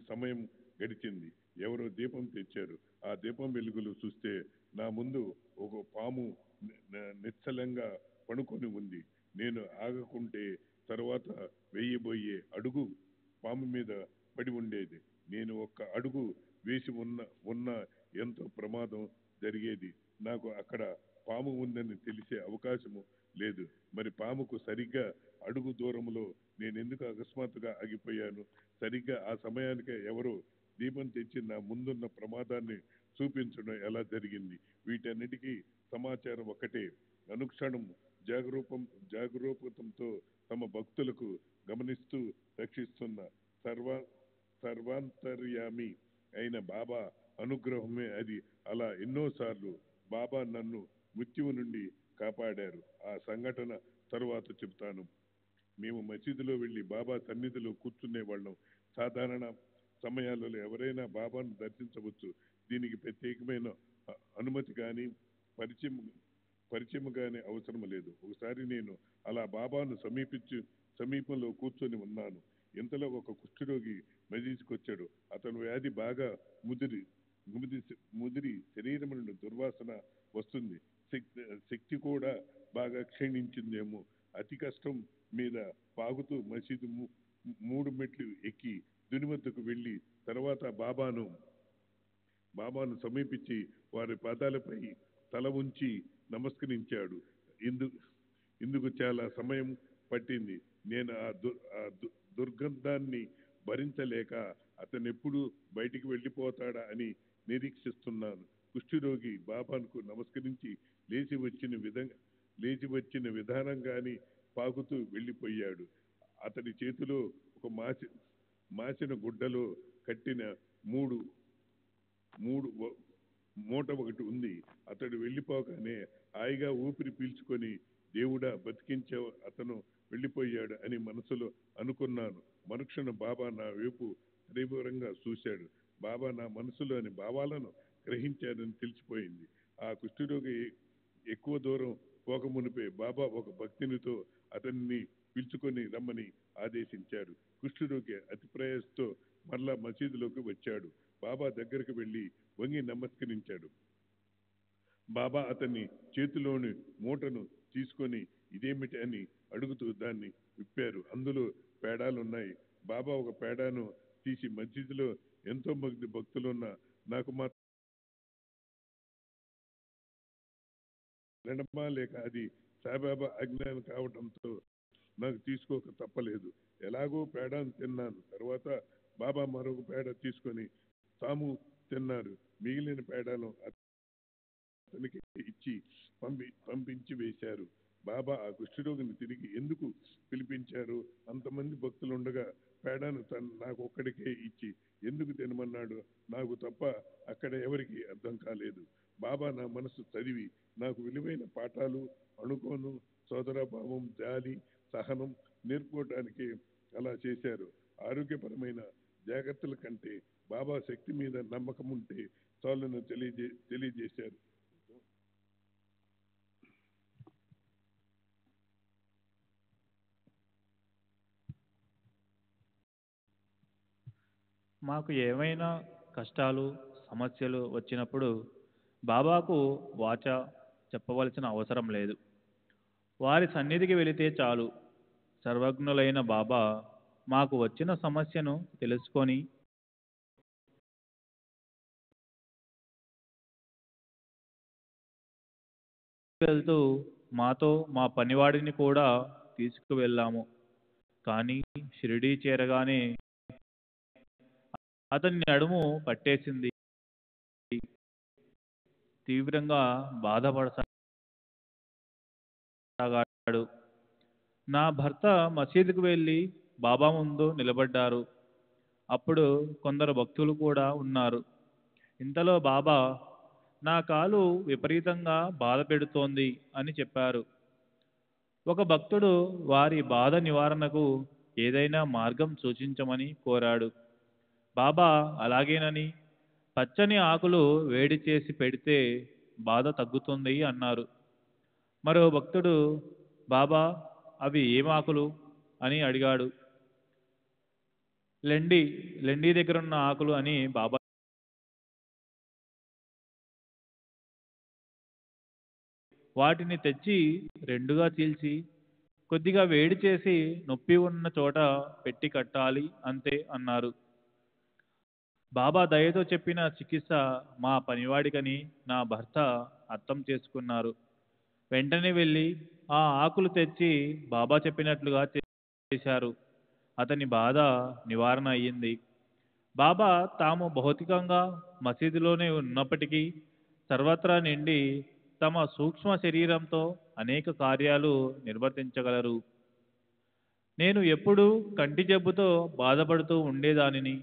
సమయం గడిచింది. ఎవరో దీపం తెచ్చారు. ఆ దీపం వెలుగులు చూస్తే నా ముందు ఒక పాము నిశ్చలంగా పడుకొని ఉంది. నేను ఆగకుంటే తర్వాత వేయబోయే అడుగు పాము మీద పడి ఉండేది. నేను ఒక్క అడుగు వేసి ఉన్న ఎంతో ప్రమాదం జరిగేది. నాకు అక్కడ పాము ఉందని తెలిసే అవకాశము లేదు. మరి పాముకు సరిగ్గా అడుగు దూరంలో నేనెందుకు అకస్మాత్తుగా ఆగిపోయాను? సరిగ్గా ఆ సమయానికే ఎవరో దీపం తెచ్చి నా ముందున్న ప్రమాదాన్ని చూపించడం ఎలా జరిగింది? వీటన్నిటికీ సమాచారం ఒకటే. అనుక్షణం జాగరూకతంతో తమ భక్తులకు గమనిస్తూ రక్షిస్తున్న సర్వ సర్వాంతర్యామి అయిన బాబా అనుగ్రహమే అది. అలా ఎన్నోసార్లు బాబా నన్ను మృత్యువు నుండి కాపాడారు. ఆ సంఘటన తరువాత చెబుతాను. మేము మసీదులో వెళ్ళి బాబా సన్నిధిలో కూర్చునే వాళ్ళం. సాధారణ సమయాలలో ఎవరైనా బాబాను దర్శించవచ్చు. దీనికి ప్రత్యేకమైన అనుమతి కానీ పరిచయం కానీ అవసరం లేదు. ఒకసారి నేను అలా బాబాను సమీపంలో కూర్చొని ఉన్నాను. ఇంతలో ఒక కుష్ఠరోగి మసీదుకి వచ్చాడు. అతను వ్యాధి బాగా ముదిరి శరీరం నుండి దుర్వాసన వస్తుంది. శక్తి కూడా బాగా క్షీణించిందేమో. అతి కష్టం మీద పాగుతూ మసీదు 3 మెట్లు ఎక్కి దుని వద్దకు వెళ్ళి తర్వాత బాబాను సమీపించి వారి పాదాలపై తల ఉంచి నమస్కరించాడు. ఇందుకు చాలా సమయం పట్టింది. నేను ఆ దుర్గంధాన్ని భరించలేక అతను ఎప్పుడు బయటికి వెళ్ళిపోతాడా అని నిరీక్షిస్తున్నాను. కుష్ఠరోగి బాబాకు నమస్కరించి లేచి వచ్చిన విధానంగానే పాకుతూ వెళ్ళిపోయాడు. అతడి చేతిలో ఒక మాసిన గుడ్డలో కట్టిన మూడు మూట ఒకటి ఉంది. అతడు వెళ్ళిపోగానే హాయిగా ఊపిరి పీల్చుకొని దేవుడా బతికించావు, అతను వెళ్ళిపోయాడు అని మనసులో అనుకున్నాను. మరుక్షణం బాబా నా వైపు తీవ్రంగా చూశాడు. బాబా నా మనసులోని భావాలను గ్రహించాడని తెలిసిపోయింది. ఆ కుష్ఠరోగి ఎక్కువ దూరం పోకమునిపే బాబా ఒక భక్తునితో అతన్ని పిలుచుకొని రమ్మని ఆదేశించాడు. కుష్ఠరోగి అతి ప్రయాసతో మరలా మసీదులోకి వచ్చాడు. బాబా దగ్గరికి వెళ్ళి వంగి నమస్కరించాడు. బాబా అతన్ని చేతిలోని మూటను తీసుకొని ఇదేమిటి అని అడుగుతూ దాన్ని విప్పారు. అందులో పేడాలున్నాయి. బాబా ఒక పేడాను తీసి మసీదులో ఎంతో మంది భక్తులున్న నాకు మాత్రం లేక అది సాయిబాబా అజ్ఞానం కావటంతో నాకు తీసుకోక తప్పలేదు. ఎలాగో పేడాను తిన్నాను. తర్వాత బాబా మరొక పేడ తీసుకొని తాము తిన్నారు. మిగిలిన పేడను అతనికి ఇచ్చి పంపించి వేశారు. బాబా ఆ కుష్ఠరోగిని తిరిగి ఎందుకు పిలిపించారు? అంతమంది భక్తులుండగా పేడను నాకు ఒక్కడికే ఇచ్చి ఎందుకు తినమన్నాడు? నాకు తప్ప అక్కడ ఎవరికి అర్థం కాలేదు. బాబా నా మనసు చదివి నాకు విలువైన పాఠాలు, అణుకోను సోదరభావం, జాలి, సహనం నేర్పుకోవటానికి అలా చేశారు. ఆరోగ్యపరమైన జాగ్రత్తల కంటే బాబా శక్తి మీద నమ్మకం ఉంటే చాలును తెలియజేశారు. మాకు ఏమైనా కష్టాలు సమస్యలు వచ్చినప్పుడు బాబాకు వాచ చెప్పవలసిన అవసరం లేదు. వారి సన్నిధికి వెళితే చాలు. సర్వజ్ఞులైన బాబా మాకు వచ్చిన సమస్యను తెలుసుకొని వెళ్తూ మాతో మా పనివాడిని కూడా తీసుకువెళ్ళాము. కానీ షిరిడీ చేరగానే అతని నడుము పట్టేసింది. తీవ్రంగా బాధపడసాగాడు. నా భర్త మసీదుకు వెళ్ళి బాబా ముందు నిలబడ్డారు. అప్పుడు కొందరు భక్తులు కూడా ఉన్నారు. ఇంతలో బాబా నా కాలు విపరీతంగా బాధ పెడుతోంది అని చెప్పారు. ఒక భక్తుడు వారి బాధ నివారణకు ఏదైనా మార్గం సూచించమని కోరాడు. బాబా అలాగేనని పచ్చని ఆకులు వేడి చేసి పెడితే బాధ తగ్గుతుంది అన్నారు. మరో భక్తుడు బాబా అవి ఏం ఆకులు అని అడిగాడు. లెండి దగ్గరున్న ఆకులు అని బాబా వాటిని తెచ్చి రెండుగా చీల్చి కొద్దిగా వేడి చేసి నొప్పి ఉన్న చోట పెట్టి కట్టాలి అంతే అన్నారు. బాబా దయతో చెప్పిన చికిత్స మా పనివాడికని నా భర్త అర్థం చేసుకున్నారు. వెంటనే వెళ్ళి ఆ ఆకులు తెచ్చి బాబా చెప్పినట్లుగా చేశారు. అతని బాధ నివారణ అయ్యింది. బాబా తాము భౌతికంగా మసీదులోనే ఉన్నప్పటికీ సర్వత్రా నిండి తమ సూక్ష్మ శరీరంతో అనేక కార్యాలు నిర్వర్తించగలరు. నేను ఎప్పుడూ కంటి జబ్బుతో బాధపడుతూ ఉండేదానిని.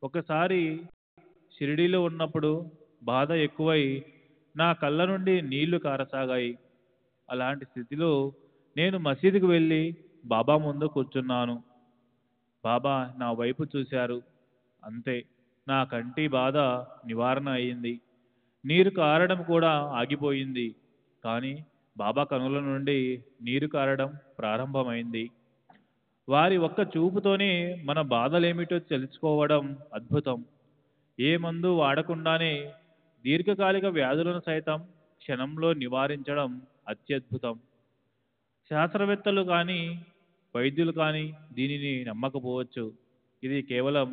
ఒకసారి షిరిడీలో ఉన్నప్పుడు బాధ ఎక్కువై నా కళ్ళ నుండి నీళ్లు కారసాగాయి. అలాంటి స్థితిలో నేను మసీదుకు వెళ్ళి బాబా ముందు కూర్చున్నాను. బాబా నా వైపు చూశారు. అంతే, నా కంటి బాధ నివారణ అయింది. నీరు కారడం కూడా ఆగిపోయింది. కానీ బాబా కనుల నుండి నీరు కారడం ప్రారంభమైంది. వారి ఒక్క చూపుతోనే మన బాధలేమిటో తెలుసుకోవడం అద్భుతం. ఏ మందు వాడకుండానే దీర్ఘకాలిక వ్యాధులను సైతం క్షణంలో నివారించడం అత్యద్భుతం. శాస్త్రవేత్తలు కానీ వైద్యులు కానీ దీనిని నమ్మకపోవచ్చు. ఇది కేవలం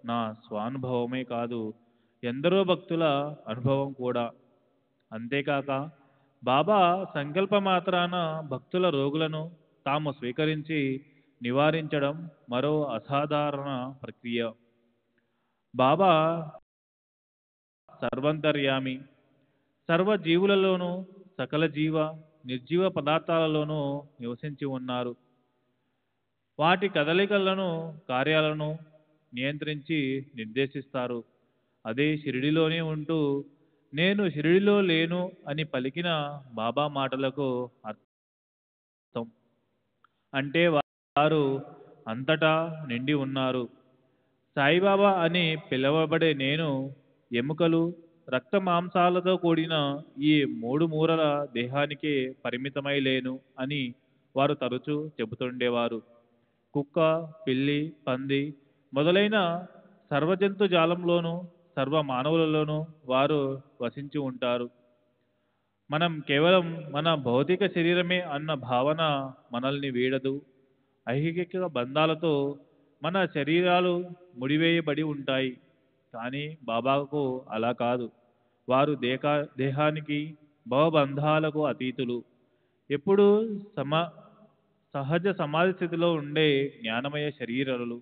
నా స్వానుభవమే కాదు, ఎందరో భక్తుల అనుభవం కూడా. అంతేకాక బాబా సంకల్ప మాత్రాన భక్తుల రోగులను తాము స్వీకరించి నివారించడం మరో అసాధారణ ప్రక్రియ. బాబా సర్వంతర్యామి, సర్వ జీవులలోనూ సకల జీవ నిర్జీవ పదార్థాలలోనూ నివసించి ఉన్నారు. వాటి కదలికలను కార్యాలను నియంత్రించి నిర్దేశిస్తారు. అదే షిరిడిలోనే ఉంటూ నేను షిరిడిలో లేను అని పలికిన బాబా మాటలకు అర్థం. అంటే వారు అంతటా నిండి ఉన్నారు. సాయిబాబా అని పిలువబడే నేను ఎముకలు రక్త మాంసాలతో కూడిన ఈ మూడు మూరల దేహానికే పరిమితమై లేను అని వారు తరచూ చెబుతుండేవారు. కుక్క, పిల్లి, పంది మొదలైన సర్వజంతు జాలంలోనూ సర్వ మానవులలోనూ వారు వసించి ఉంటారు. మనం కేవలం మన భౌతిక శరీరమే అన్న భావన మనల్ని వీడదు. ఐహిక బంధాలతో మన శరీరాలు ముడివేయబడి ఉంటాయి. కానీ బాబాకు అలా కాదు. వారు దేహానికి భవబంధాలకు అతీతులు. ఎప్పుడూ సహజ సమాధి స్థితిలో ఉండే జ్ఞానమయ శరీరాలు.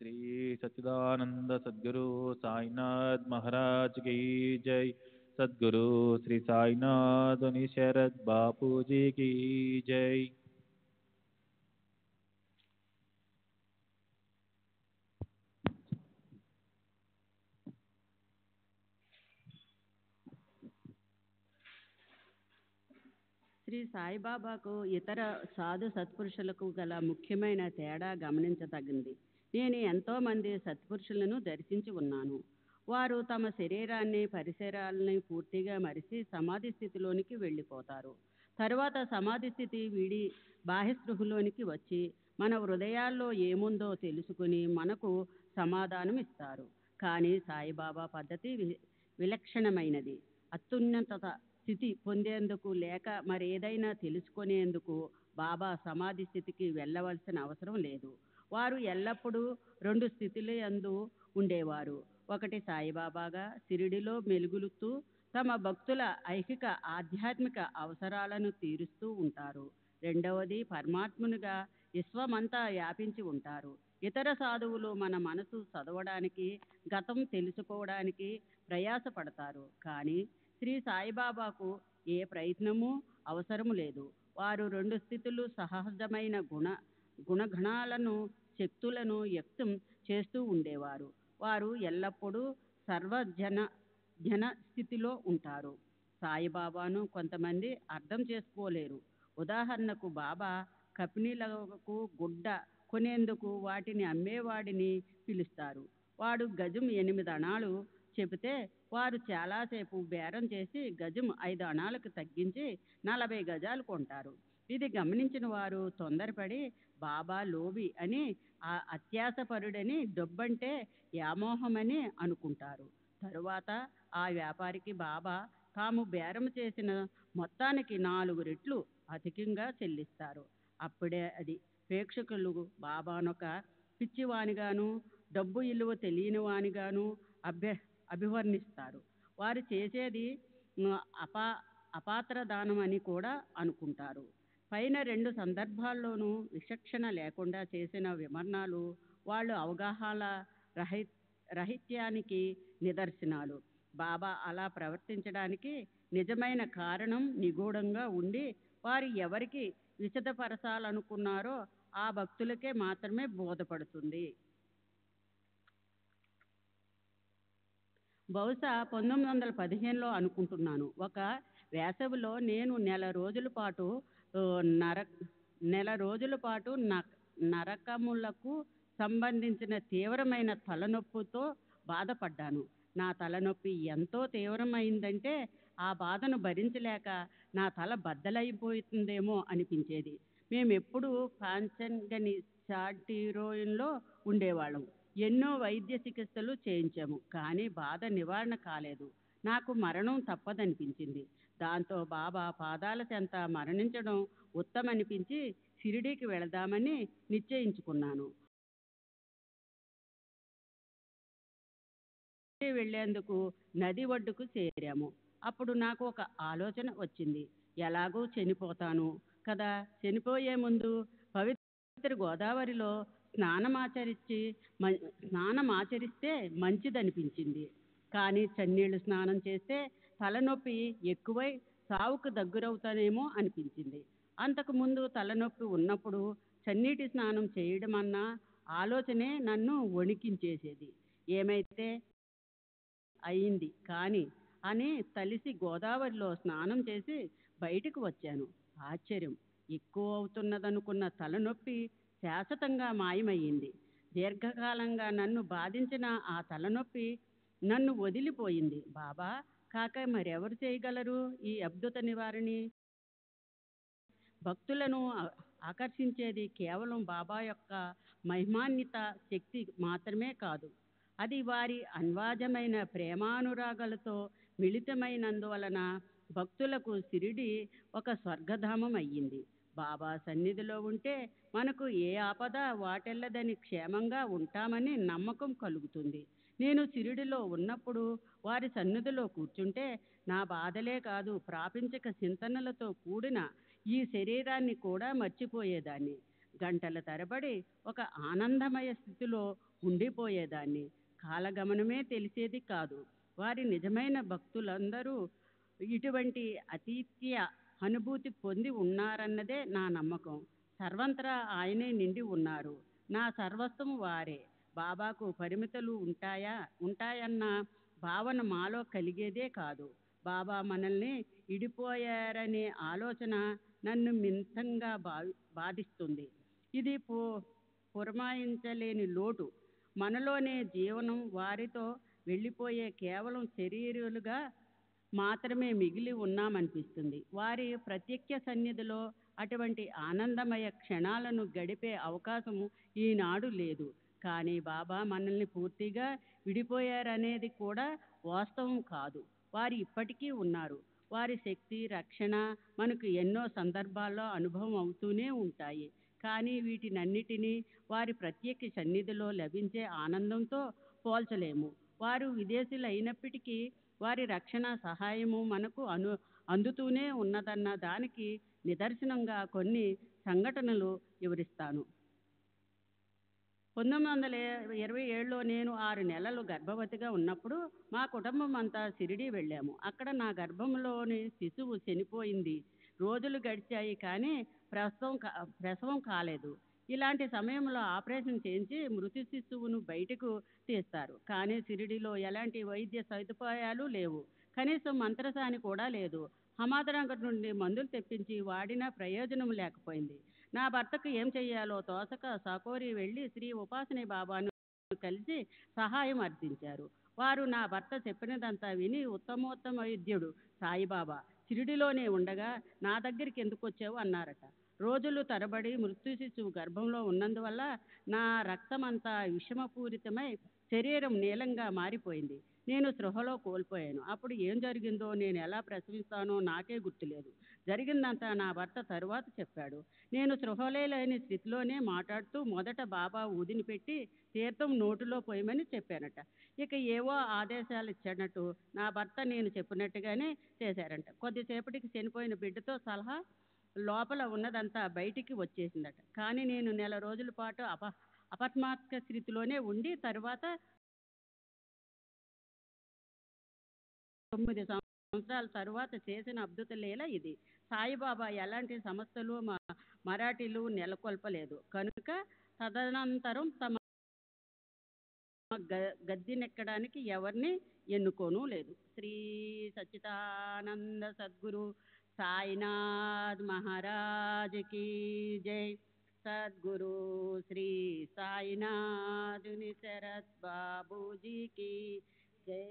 శ్రీ సచ్చిదానంద సద్గురు సాయినాథ్ మహారాజ్ की जय. सद्गुरु श्री साईनाथ शरद बापू जी की जय. శ్రీ సాయిబాబాకు ఇతర సాధు సత్పురుషులకు గల ముఖ్యమైన తేడా గమనించదగింది. నేను ఎంతోమంది సత్పురుషులను దర్శించి ఉన్నాను. వారు తమ శరీరాన్ని పరిసరాలని పూర్తిగా మరిచి సమాధి స్థితిలోనికి వెళ్ళిపోతారు. తరువాత సమాధి స్థితి వీడి బాహ్యస్పృహలోనికి వచ్చి మన హృదయాల్లో ఏముందో తెలుసుకుని మనకు సమాధానం ఇస్తారు. కానీ సాయిబాబా పద్ధతి విలక్షణమైనది. అత్యున్నత స్థితి పొందేందుకు లేక మరేదైనా తెలుసుకునేందుకు బాబా సమాధి స్థితికి వెళ్ళవలసిన అవసరం లేదు. వారు ఎల్లప్పుడూ రెండు స్థితుల యందు ఉండేవారు. ఒకటి సాయిబాబాగా షిరిడిలో మెలుగులుతూ తమ భక్తుల ఐహిక ఆధ్యాత్మిక అవసరాలను తీరుస్తూ ఉంటారు. రెండవది పరమాత్మునిగా విశ్వమంతా వ్యాపించి ఉంటారు. ఇతర సాధువులు మన మనసు చదవడానికి, గతం తెలుసుకోవడానికి ప్రయాసపడతారు. కానీ శ్రీ సాయిబాబాకు ఏ ప్రయత్నమూ అవసరము లేదు. వారు రెండు స్థితులు సహజమైన గుణగణాలను, శక్తులను వ్యక్తం చేస్తూ ఉండేవారు. వారు ఎల్లప్పుడూ జన స్థితిలో ఉంటారు. సాయిబాబాను కొంతమంది అర్థం చేసుకోలేరు. ఉదాహరణకు బాబా కపినీలకు గుడ్డ కొనేందుకు వాటిని అమ్మేవాడిని పిలుస్తారు. వాడు గజం 8 అణాలు చెబితే వారు చాలాసేపు బేరం చేసి గజం 5 అణాలకు తగ్గించి 40 గజాలు కొంటారు. ఇది గమనించిన వారు తొందరపడి బాబా లోబి అని, అత్యాసపరుడని, డబ్బంటే వ్యామోహమని అనుకుంటారు. తరువాత ఆ వ్యాపారికి బాబా తాము బేరం చేసిన మొత్తానికి 4 రెట్లు అధికంగా చెల్లిస్తారు. అప్పుడే అది ప్రేక్షకులు బాబానొక పిచ్చివానిగాను, డబ్బు ఇలువ తెలియని వానిగాను అభివర్ణిస్తారు. వారు చేసేది అపాత్రదానం అని కూడా అనుకుంటారు. పైన 2 సందర్భాల్లోనూ విచక్షణ లేకుండా చేసిన విమర్శనాలు వాళ్ళు అవగాహన రాహిత్యానికి నిదర్శనాలు. బాబా అలా ప్రవర్తించడానికి నిజమైన కారణం నిగూఢంగా ఉండి వారు ఎవరికి విశదపరచాలనుకున్నారో ఆ భక్తులకే మాత్రమే బోధపడుతుంది. బహుశా 1915లో అనుకుంటున్నాను. ఒక వేసవిలో నేను నెల రోజుల పాటు నరకములకు సంబంధించిన తీవ్రమైన తలనొప్పితో బాధపడ్డాను. నా తలనొప్పి ఎంతో తీవ్రమైందంటే ఆ బాధను భరించలేక నా తల బద్దలైపోతుందేమో అనిపించేది. మేమెప్పుడూ పాంచన్గని చాటిరోయిన్లో ఉండేవాళ్ళం. ఎన్నో వైద్య చికిత్సలు చేయించాము, కానీ బాధ నివారణ కాలేదు. నాకు మరణం తప్పదనిపించింది. దాంతో బాబా పాదాల చెంత మరణించడం ఉత్తమనిపించి షిరిడీకి వెళదామని నిశ్చయించుకున్నాను. వెళ్లేందుకు నది ఒడ్డుకు చేరాము. అప్పుడు నాకు ఒక ఆలోచన వచ్చింది. ఎలాగూ చనిపోతాను కదా, చనిపోయే ముందు పవిత్ర గోదావరిలో స్నానమాచరిస్తే మంచిదనిపించింది. కానీ చన్నీళ్లు స్నానం చేస్తే తలనొప్పి ఎక్కువై సావుకు దగ్గరవుతానేమో అనిపించింది. అంతకుముందు తలనొప్పి ఉన్నప్పుడు చన్నీటి స్నానం చేయడమన్న ఆలోచనే నన్ను వణికించేసేది. ఏమైతే అయింది కానీ అని తలిసి గోదావరిలో స్నానం చేసి బయటకు వచ్చాను. ఆశ్చర్యం, ఎక్కువ అవుతున్నదనుకున్న తలనొప్పి శాశ్వతంగా మాయమయ్యింది. దీర్ఘకాలంగా నన్ను బాధించిన ఆ తలనొప్పి నన్ను వదిలిపోయింది. బాబా కాక మరెవరు చేయగలరు ఈ అద్భుత నివారణి? భక్తులను ఆకర్షించేది కేవలం బాబా యొక్క మహిమాన్విత శక్తి మాత్రమే కాదు, అది వారి అన్వాజమైన ప్రేమానురాగాలతో మిళితమైనందువలన భక్తులకు షిరిడి ఒక స్వర్గధామం అయ్యింది. బాబా సన్నిధిలో ఉంటే మనకు ఏ ఆపద వాటిల్లదని క్షేమంగా ఉంటామని నమ్మకం కలుగుతుంది. నేను షిరిడిలో ఉన్నప్పుడు వారి సన్నిధిలో కూర్చుంటే నా బాధలే కాదు, ప్రాపంచిక చింతనలతో కూడిన ఈ శరీరాన్ని కూడా మర్చిపోయేదాన్ని. గంటల తరబడి ఒక ఆనందమయ స్థితిలో ఉండిపోయేదాన్ని. కాలగమనమే తెలిసేది కాదు. వారి నిజమైన భక్తులందరూ ఇటువంటి అతీత్య అనుభూతి పొంది ఉన్నారన్నదే నా నమ్మకం. సర్వంతరా ఆయనే నిండి ఉన్నారు. నా సర్వస్వం వారే. బాబాకు పరిమితులు ఉంటాయన్న భావన మాలో కలిగేదే కాదు. బాబా మనల్ని ఇడిపోయారనే ఆలోచన నన్ను మితంగా బాధిస్తుంది. ఇది పురమాయించలేని లోటు. మనలోనే జీవనం వారితో వెళ్ళిపోయే కేవలం శరీరులుగా మాత్రమే మిగిలి ఉన్నామనిపిస్తుంది. వారి ప్రత్యక్ష సన్నిధిలో అటువంటి ఆనందమయ క్షణాలను గడిపే అవకాశం ఈనాడు లేదు. కానీ బాబా మనల్ని పూర్తిగా విడిపోయారనేది కూడా వాస్తవం కాదు. వారు ఇప్పటికీ ఉన్నారు. వారి శక్తి, రక్షణ మనకు ఎన్నో సందర్భాల్లో అనుభవం అవుతూనే ఉంటాయి. కానీ వీటినన్నిటినీ వారి ప్రత్యేక సన్నిధిలో లభించే ఆనందంతో పోల్చలేము. వారు విదేశీయులు అయినప్పటికీ వారి రక్షణ, సహాయము మనకు అందుతూనే ఉన్నదన్న దానికి నిదర్శనంగా కొన్ని సంఘటనలు వివరిస్తాను. 1927లో నేను 6 నెలలు గర్భవతిగా ఉన్నప్పుడు మా కుటుంబం అంతా షిరిడీ వెళ్ళాము. అక్కడ నా గర్భంలోని శిశువు చనిపోయింది. రోజులు గడిచాయి కానీ ప్రసవం కాలేదు. ఇలాంటి సమయంలో ఆపరేషన్ చేయించి మృతి శిశువును బయటకు తీస్తారు. కానీ షిరిడీలో ఎలాంటి వైద్య సదుపాయాలు లేవు. కనీసం మంత్రసాని కూడా లేదు. అహ్మద్నగర్ నుండి మందులు తెప్పించి వాడినా ప్రయోజనం లేకపోయింది. నా భర్తకు ఏం చెయ్యాలో తోచక సాకోరి వెళ్ళి శ్రీ ఉపాసని బాబాను కలిసి సహాయం అర్థించారు. వారు నా భర్త చెప్పినదంతా విని ఉత్తమోత్తమ వైద్యుడు సాయిబాబా షిరిడిలోనే ఉండగా నా దగ్గరికి ఎందుకు వచ్చావు అన్నారట. రోజులు తరబడి మృత్యు శిశువు గర్భంలో ఉన్నందువల్ల నా రక్తమంతా విషమపూరితమై శరీరం నీలంగా మారిపోయింది. నేను స్పృహలో కోల్పోయాను. అప్పుడు ఏం జరిగిందో, నేను ఎలా ప్రసవిస్తానో నాకే గుర్తులేదు. జరిగిందంతా నా భర్త తరువాత చెప్పాడు. నేను స్పృహలే లేని స్థితిలోనే మాట్లాడుతూ మొదట బాబా ఊదిని పెట్టి తీర్థం నోటిలో పోయమని చెప్పానట. ఇక ఏవో ఆదేశాలు ఇచ్చాడన్నట్టు నా భర్త నేను చెప్పినట్టుగానే చేశారంట. కొద్దిసేపటికి చనిపోయిన బిడ్డతో సలహా లోపల ఉన్నదంతా బయటికి వచ్చేసిందట. కానీ నేను నెల రోజుల పాటు అపస్మాత్క స్థితిలోనే ఉండి తర్వాత 9 సంవత్సరాల తరువాత చేసిన అద్భుత లీల ఇది. సాయిబాబా ఎలాంటి సంస్థలు మరాఠీలు నెలకొల్పలేదు కనుక తదనంతరం తమ గద్దెనెక్కడానికి ఎవరిని ఎన్నుకోను లేదు. శ్రీ సచ్చిదానంద సద్గురు సాయినాథ్ మహారాజ్కి జై. సద్గురు శ్రీ సాయినాథుని శరత్ బాబూజీకి జై.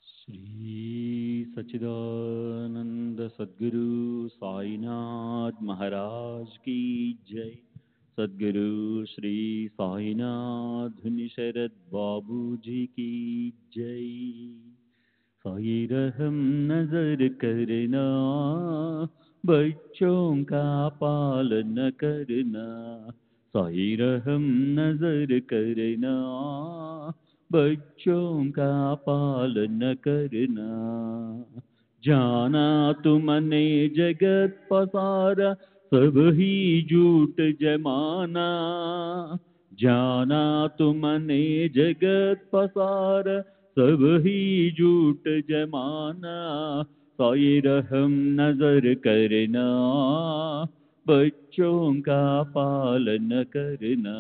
श्री सच्चिदानंद सद्गुरु साईनाथ महाराज की जय. सद्गुरु श्री साईनाथ शरद बाबू जी की जय. साई रहम नजर करना, बच्चों का पालन करना. साई रहम नजर करना, बच्चों का पालन करना. जाना तुमने जगत पसारा, सब ही झूठ जमाना. जाना तुमने जगत पसारा, सब ही झूठ जमाना. साई रहम नजर करना, बच्चों का पालन करना.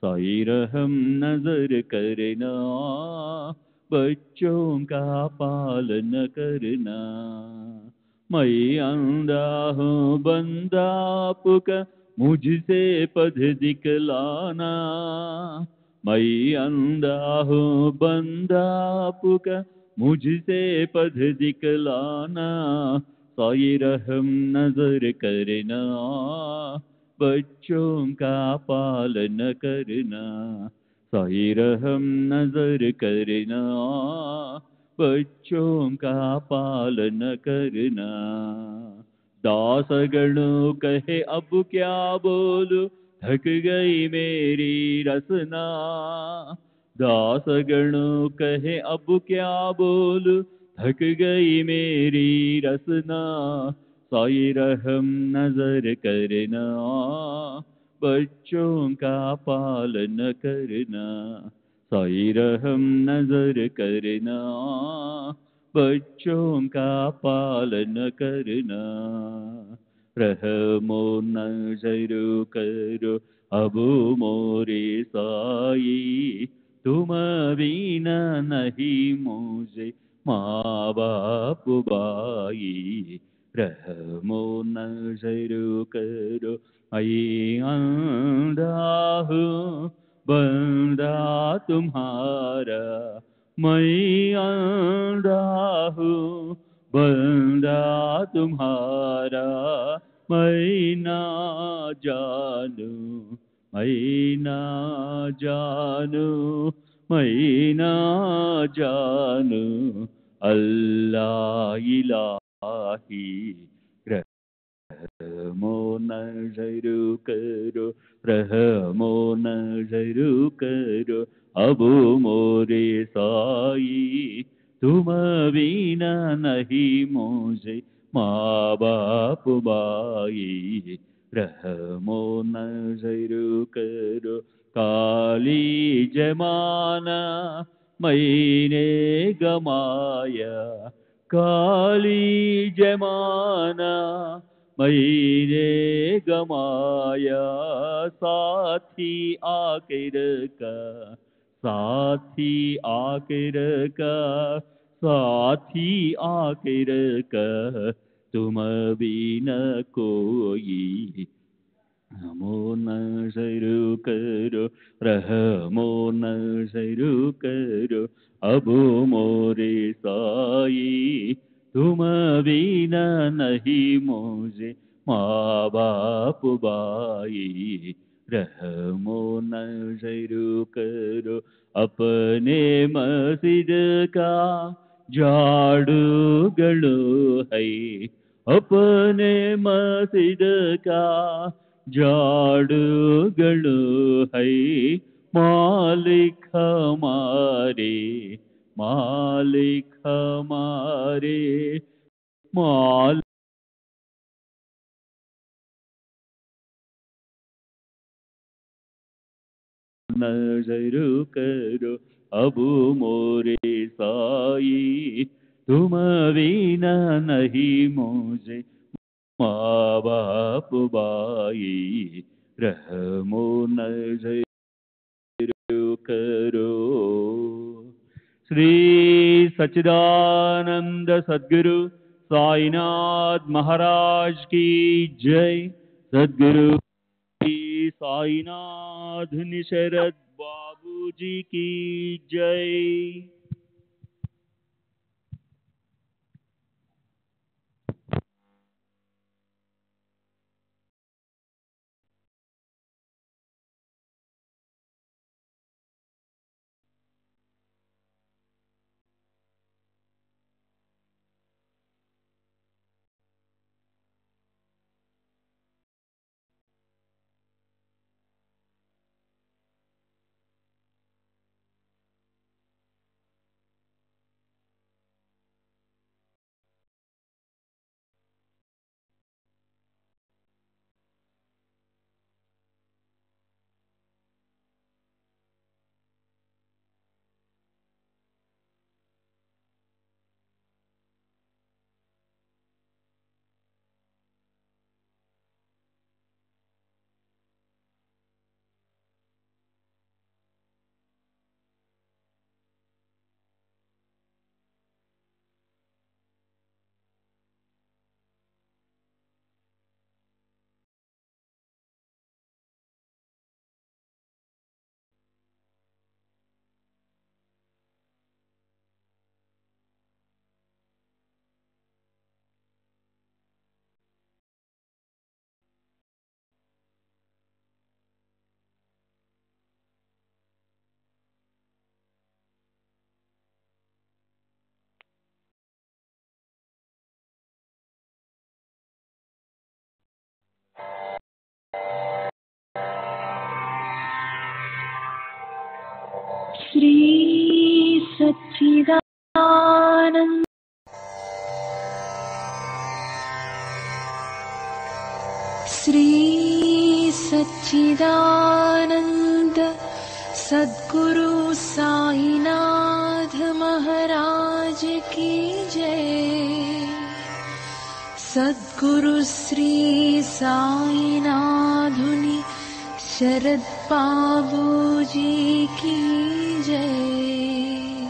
साई रहम नजर करना, बच्चों का पालन करना. मैं अंधा हूँ बंदा आपका, मुझसे पथ दिखलाना. मैं अंधा हूँ बंदा आपका, मुझसे पथ दिखलाना. साई रहम नजर करना, बच्चों का पालन करना. साई रहम नजर करना, बच्चों का पालन करना. दासगणों कहे अब क्या बोलूं, थक गई मेरी रसना. दासगणों कहे अब क्या बोलूं, थक गई मेरी रसना. साई रहम नजर करना, बच्चों का पालन करना. साई रहम नजर करना, बच्चों का पालन करना. रहमो नजर करो अब मोरे साई, तुम बिना नहीं मुझे माँ बाप भाई रहमो नजर करो मैं अंधा हूँ बंदा तुम्हारा मैं अंधा हूँ बंदा तुम्हारा मैं ना जानू मैं ना जानू मैं ना जानू अल्लाह इलाही रहमो नजर करो रहमो नजर करो अब मोरे साई तुम बिना नहीं मुझे माँ बाप भाई रहमो नजर करो काली जमाना मैंने गमाया काली जमाना मैंने गमाया साथी आखिर का साथी आखिर का साथी आखिर का तुम बिना कोई रहमो नजर करो रहमो नजर करो अब मोरे साई तुम बिना नहीं मुझे माँ बाप भाई रहमो नजर करो अपने मस्जिद का झाड़ू गड़ो है अपने मस्जिद का झाड़ू गड़ो है मालिक हमारे मालिक हमारे मालिक नजर करो अब मोरे साई तुम बिना नहीं मुझे माँ बाप भाई रहमो नजर करो। श्री सच्चिदानंद सद्गुरु साईनाथ महाराज की जय। सद्गुरु साईनाथ निशरद बाबू जी की जय। श्री सच्चिदानंद श्री सच्चिदानंद सद्गुरु साईनाथ महाराज की जय। सद्गुरु श्री साईनाथुनि शरद बाबू जी की जय।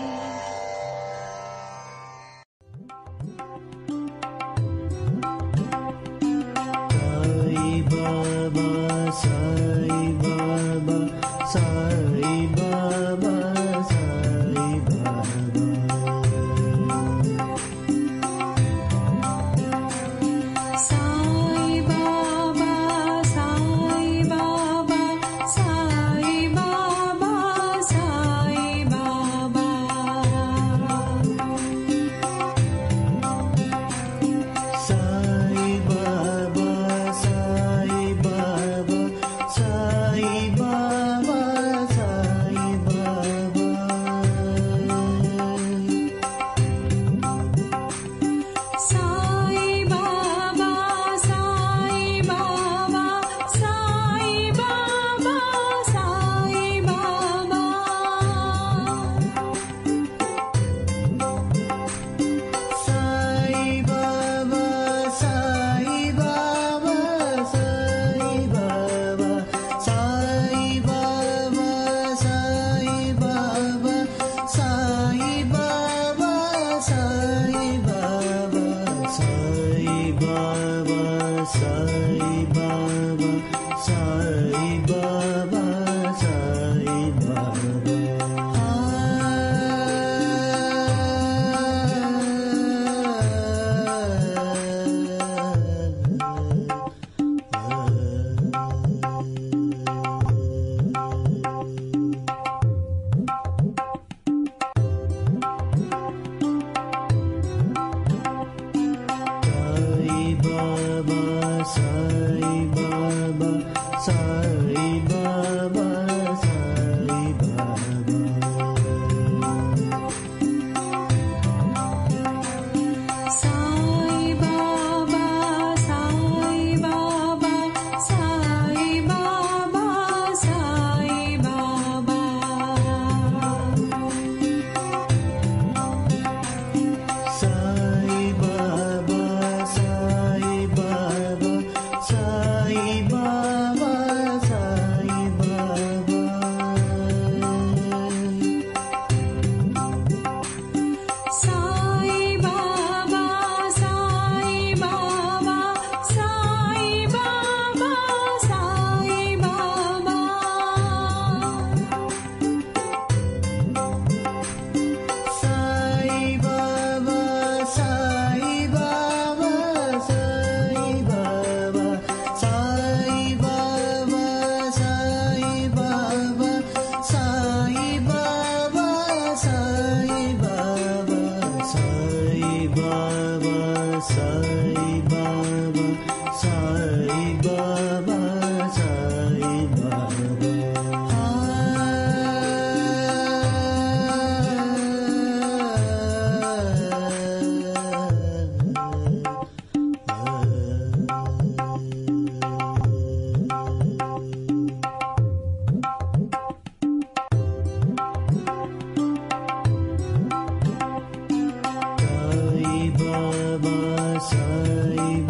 Sai